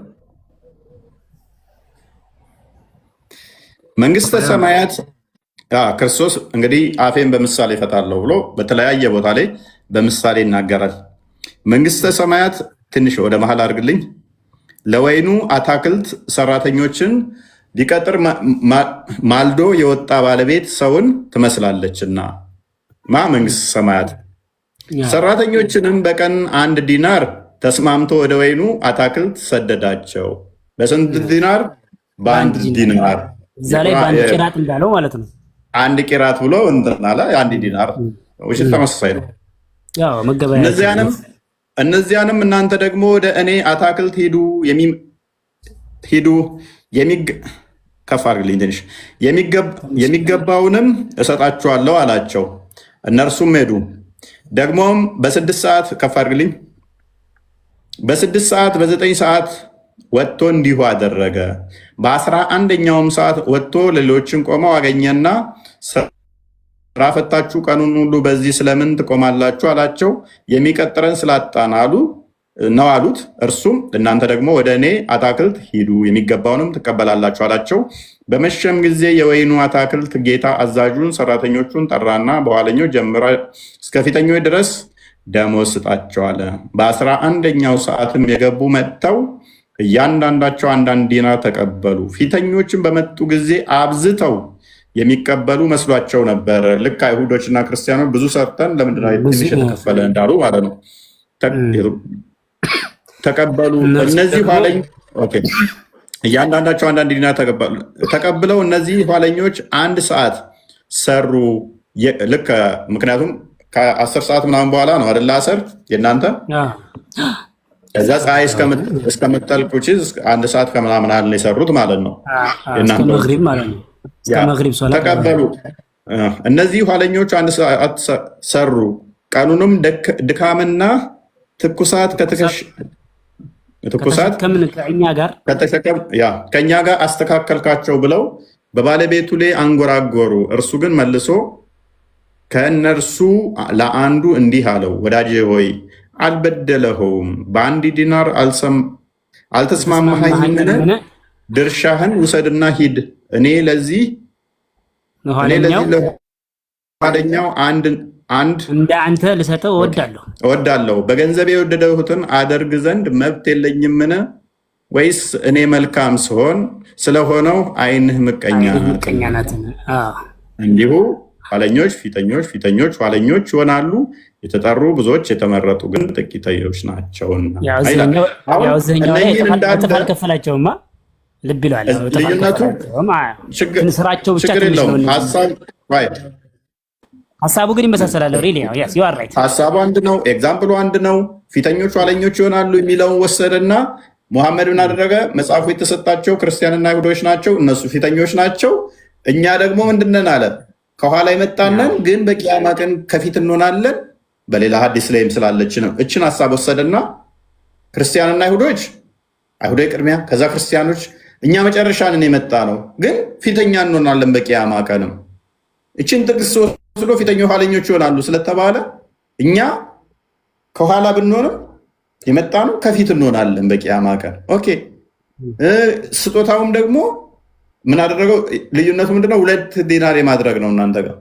መንግስተ ሰማያት ክርስቶስ እንግዲህ አፌን በምሳሌ እፈታለሁ ብሎ በተለያየ ቦታ ላይ በምሳሌ ይናገራል። መንግስተ ሰማያት ትንሽ ወደ መሃል አድርግልኝ። ለወይኑ አታክልት ሰራተኞችን ሊቀጥር ማልዶ የወጣ ባለቤት ሰውን ትመስላለችና መንግስተ ሰማያት ሰራተኞችንም በቀን 1 ዲናር ተስማምቶ ወደ ወይኑ አታክልት ሰደዳቸው። በስንት ዲናር? በ1 ዲናር። እዛ ላይ በአንድ ቂራት እንዳለው ማለት ነው። 1 ቂራት ብሎ እንትን አለ። 1 ዲናር ወይስ ተመሳሳይ ነው? ያው መገበያ። እነዚያንም እናንተ ደግሞ ወደ እኔ አታክልት ሂዱ ከፍ አድርግልኝ ትንሽ የሚገባውንም እሰጣችኋለሁ አላቸው። እነርሱም ሄዱ። ደግሞም በ6 ሰዓት ከፍ አድርግልኝ በ6 ሰዓት በ9 ሰዓት ወጥቶ እንዲሁ አደረገ። በ11ኛውም ሰዓት ወጥቶ ሌሎችን ቆመው አገኘና ስራ ፈታችሁ ቀኑን ሁሉ በዚህ ስለምን ትቆማላችሁ አላቸው። የሚቀጥረን ስላጣን ነው አሉት። እርሱም እናንተ ደግሞ ወደ እኔ አታክልት ሂዱ የሚገባውንም ትቀበላላችሁ አላቸው። በመሸም ጊዜ የወይኑ አታክልት ጌታ አዛዡን ሰራተኞቹን ጠራና በኋለኞች ጀምሮ እስከ ፊተኞች ድረስ ደሞዝ ስጣቸው አለ። በ11ኛው ሰዓትም የገቡ መጥተው እያንዳንዳቸው 1 ዲናር ተቀበሉ። ፊተኞችን በመጡ ጊዜ አብዝተው የሚቀበሉ መስሏቸው ነበር። ልክ አይሁዶችና ክርስቲያኖች ብዙ ሰርተን ለምንድን ነው ትንሽ የተከፈለ እንዳሉ ማለት ነው። ተቀበሉ። እነዚህ እያንዳንዳቸው 1 ዲናር ተቀብለው እነዚህ ኋለኞች 1 ሰዓት ሰሩ። ልክ ምክንያቱም ከ10 ሰዓት ምናምን በኋላ ነው አይደል አሰር የእናንተ ከዛ ፀሐይ እስከምትጠልቅ 1 ሰዓት ከምናምን አለ የሰሩት ማለት ነው። ተቀበሉ። እነዚህ ኋለኞቹ 1 ሰዓት ሰሩ። ቀኑንም ድካምና ትኩሳት ከእኛ ጋር አስተካከልካቸው ብለው በባለቤቱ ላይ አንጎራጎሩ። እርሱ ግን መልሶ ከእነርሱ ለአንዱ እንዲህ አለው፣ ወዳጄ ሆይ አልበደለኸውም፣ በ1 ዲናር አልተስማማኸኝምን? ድርሻህን ውሰድና ሂድ። እኔ ለዚህ ለኋለኛው አንድ እንደ አንተ ልሰጠው እወዳለሁ። በገንዘብ የወደደሁትን አደርግ ዘንድ መብት የለኝምን? ወይስ እኔ መልካም ስሆን ስለሆነው ዓይንህ ምቀኛ ናት? እንዲሁ ኋለኞች ፊተኞች፣ ፊተኞች ኋለኞች ይሆናሉ። የተጠሩ ብዙዎች፣ የተመረጡ ግን ጥቂቶች ናቸውና። አልከፈላቸውማ ልብ ይለዋል። ልዩነቱ ስራቸው ብቻ ሀሳቡ ግን ይመሳሰላል። ሀሳቡ አንድ ነው። ኤግዛምፕሉ አንድ ነው። ፊተኞች ኋለኞች ይሆናሉ የሚለውን ወሰደና ሙሐመድ ምን አደረገ? መጽሐፉ የተሰጣቸው ክርስቲያንና አይሁዶች ናቸው፣ እነሱ ፊተኞች ናቸው። እኛ ደግሞ ምንድነን አለ? ከኋላ የመጣነን ግን በቂያማ ቀን ከፊት እንሆናለን። በሌላ ሀዲስ ላይም ስላለች ነው። እችን ሀሳብ ወሰደና ክርስቲያንና አይሁዶች፣ አይሁዶች ቅድሚያ፣ ከዛ ክርስቲያኖች፣ እኛ መጨረሻ ነን የመጣ ነው፣ ግን ፊተኛ እንሆናለን በቂያማ ቀንም። እችን ጥቅስ ወስዶ ፊተኞች ኋለኞች ይሆናሉ ስለተባለ እኛ ከኋላ ብንሆንም የመጣ ነው ከፊት እንሆናለን በቂያማ ቀን። ኦኬ። ስጦታውም ደግሞ ምን አደረገው? ልዩነቱ ምንድነው? 2 ዲናር የማድረግ ነው እናንተ ጋር።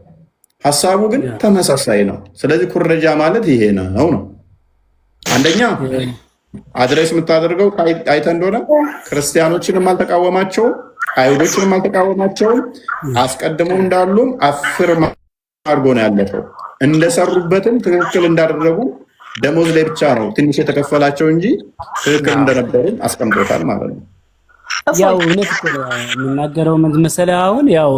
ሀሳቡ ግን ተመሳሳይ ነው። ስለዚህ ኩረጃ ማለት ይሄ ነው ነው። አንደኛ አድሬስ የምታደርገው አይተ እንደሆነ ክርስቲያኖችንም አልተቃወማቸውም፣ አይሁዶችንም አልተቃወማቸውም። አስቀድመው እንዳሉም አፍር አድርጎ ነው ያለፈው። እንደሰሩበትም ትክክል እንዳደረጉ ደሞዝ ላይ ብቻ ነው ትንሽ የተከፈላቸው እንጂ ትክክል እንደነበሩ አስቀምጦታል ማለት ነው። ያው እውነት እኮ የምናገረው መሰለህ አሁን ያው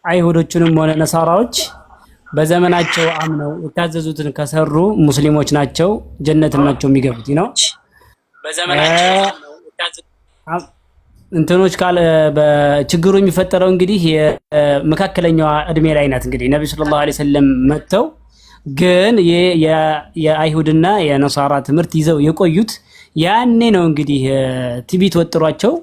አይሁዶችንም ሆነ ነሳራዎች በዘመናቸው አምነው የታዘዙትን ከሰሩ ሙስሊሞች ናቸው፣ ጀነትም ናቸው የሚገቡት ነው። በዘመናቸው እንትኖች ካለ በችግሩ የሚፈጠረው እንግዲህ የመካከለኛዋ እድሜ ላይ ናት። እንግዲህ ነብዩ ሰለላሁ ዐለይሂ ወሰለም መጥተው ግን የአይሁድና የነሳራ ትምህርት ይዘው የቆዩት ያኔ ነው። እንግዲህ ትቢት ወጥሯቸው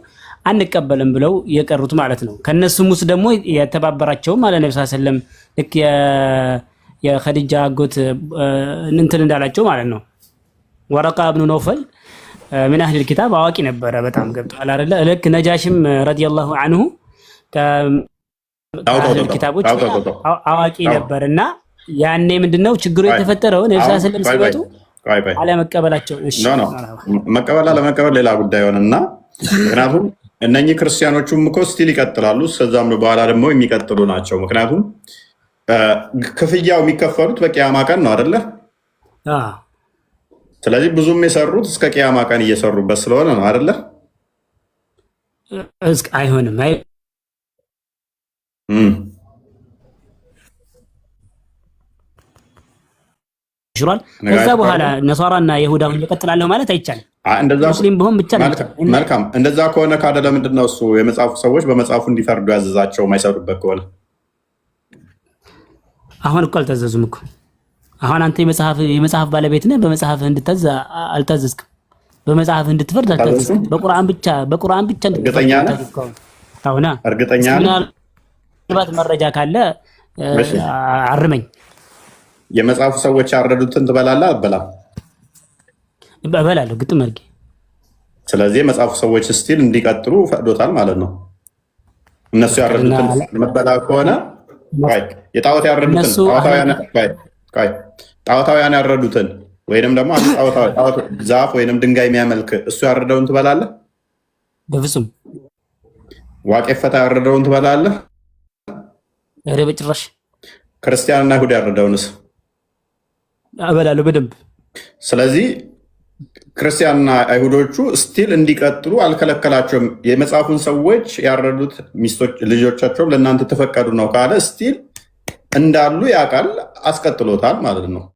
አንቀበልም ብለው የቀሩት ማለት ነው። ከነሱም ውስጥ ደግሞ የተባበራቸው ማለት ነብዩ ሰለላሁ ዐለይሂ ወሰለም ልክ የኸዲጃ አጎት እንትን እንዳላቸው ማለት ነው። ወረቃ ኢብኑ ነውፈል ምን አህል ኪታብ አዋቂ ነበረ፣ በጣም ገብቷል አይደለ? ልክ ነጃሽም ረዲየላሁ ዐንሁ ከአህል ኪታቦች አዋቂ ነበርና ያኔ ምንድነው ችግሩ የተፈጠረው? ነብዩ ሰለላሁ ዐለይሂ ወሰለም ሲመጡ አለመቀበላቸው። እሺ መቀበል አለመቀበል ሌላ ጉዳይ ሆነና፣ ምክንያቱም እነኚህ ክርስቲያኖቹም እኮ ስቲል ይቀጥላሉ። ከዛም በኋላ ደግሞ የሚቀጥሉ ናቸው። ምክንያቱም ክፍያው የሚከፈሉት በቂያማ ቀን ነው አይደለ? ስለዚህ ብዙም የሰሩት እስከ ቂያማ ቀን እየሰሩበት ስለሆነ ነው አይደለ? አይሆንም። ይሽራል። ከዛ በኋላ ነሳራና ይሁዳውን ይቀጥላለሁ ማለት አይቻልም። ሙስሊም ቢሆን ብቻ መልካም። እንደዛ ከሆነ ካደ ለምንድን ነው እሱ የመጽሐፉ ሰዎች በመጽሐፉ እንዲፈርዱ ያዘዛቸው የማይሰሩበት ከሆነ? አሁን እኮ አልታዘዙም እኮ። አሁን አንተ የመጽሐፍ ባለቤት ነህ። በመጽሐፍ እንድታዘዝ አልታዘዝክም። በመጽሐፍ እንድትፈርድ አልታዘዝክም። በቁርአን ብቻ እርግጠኛ ነህ? አሁን እርግጠኛ ነህ? ምናልባት መረጃ ካለ አርመኝ። የመጽሐፉ ሰዎች ያረዱትን ትበላለህ? አትበላም? እበላለሁ ግጥም አድርጌ። ስለዚህ የመጽሐፉ ሰዎች ስቲል እንዲቀጥሉ ፈቅዶታል ማለት ነው። እነሱ ያረዱትን መበላ ከሆነ የጣዖት ያረዱትን ጣዖታውያን ያረዱትን ወይንም ደግሞ ዛፍ ወይንም ድንጋይ የሚያመልክ እሱ ያረደውን ትበላለህ? በፍጹም። ዋቄፈታ ያረደውን ትበላለህ? ኧረ በጭራሽ። ክርስቲያንና አይሁድ ያረደውንስ? እበላለሁ በደንብ። ስለዚህ ክርስቲያንና አይሁዶቹ ስቲል እንዲቀጥሉ አልከለከላቸውም። የመጽሐፉን ሰዎች ያረዱት ሚስቶች ልጆቻቸውም ለእናንተ ተፈቀዱ ነው ካለ ስቲል እንዳሉ ያውቃል፣ አስቀጥሎታል ማለት ነው።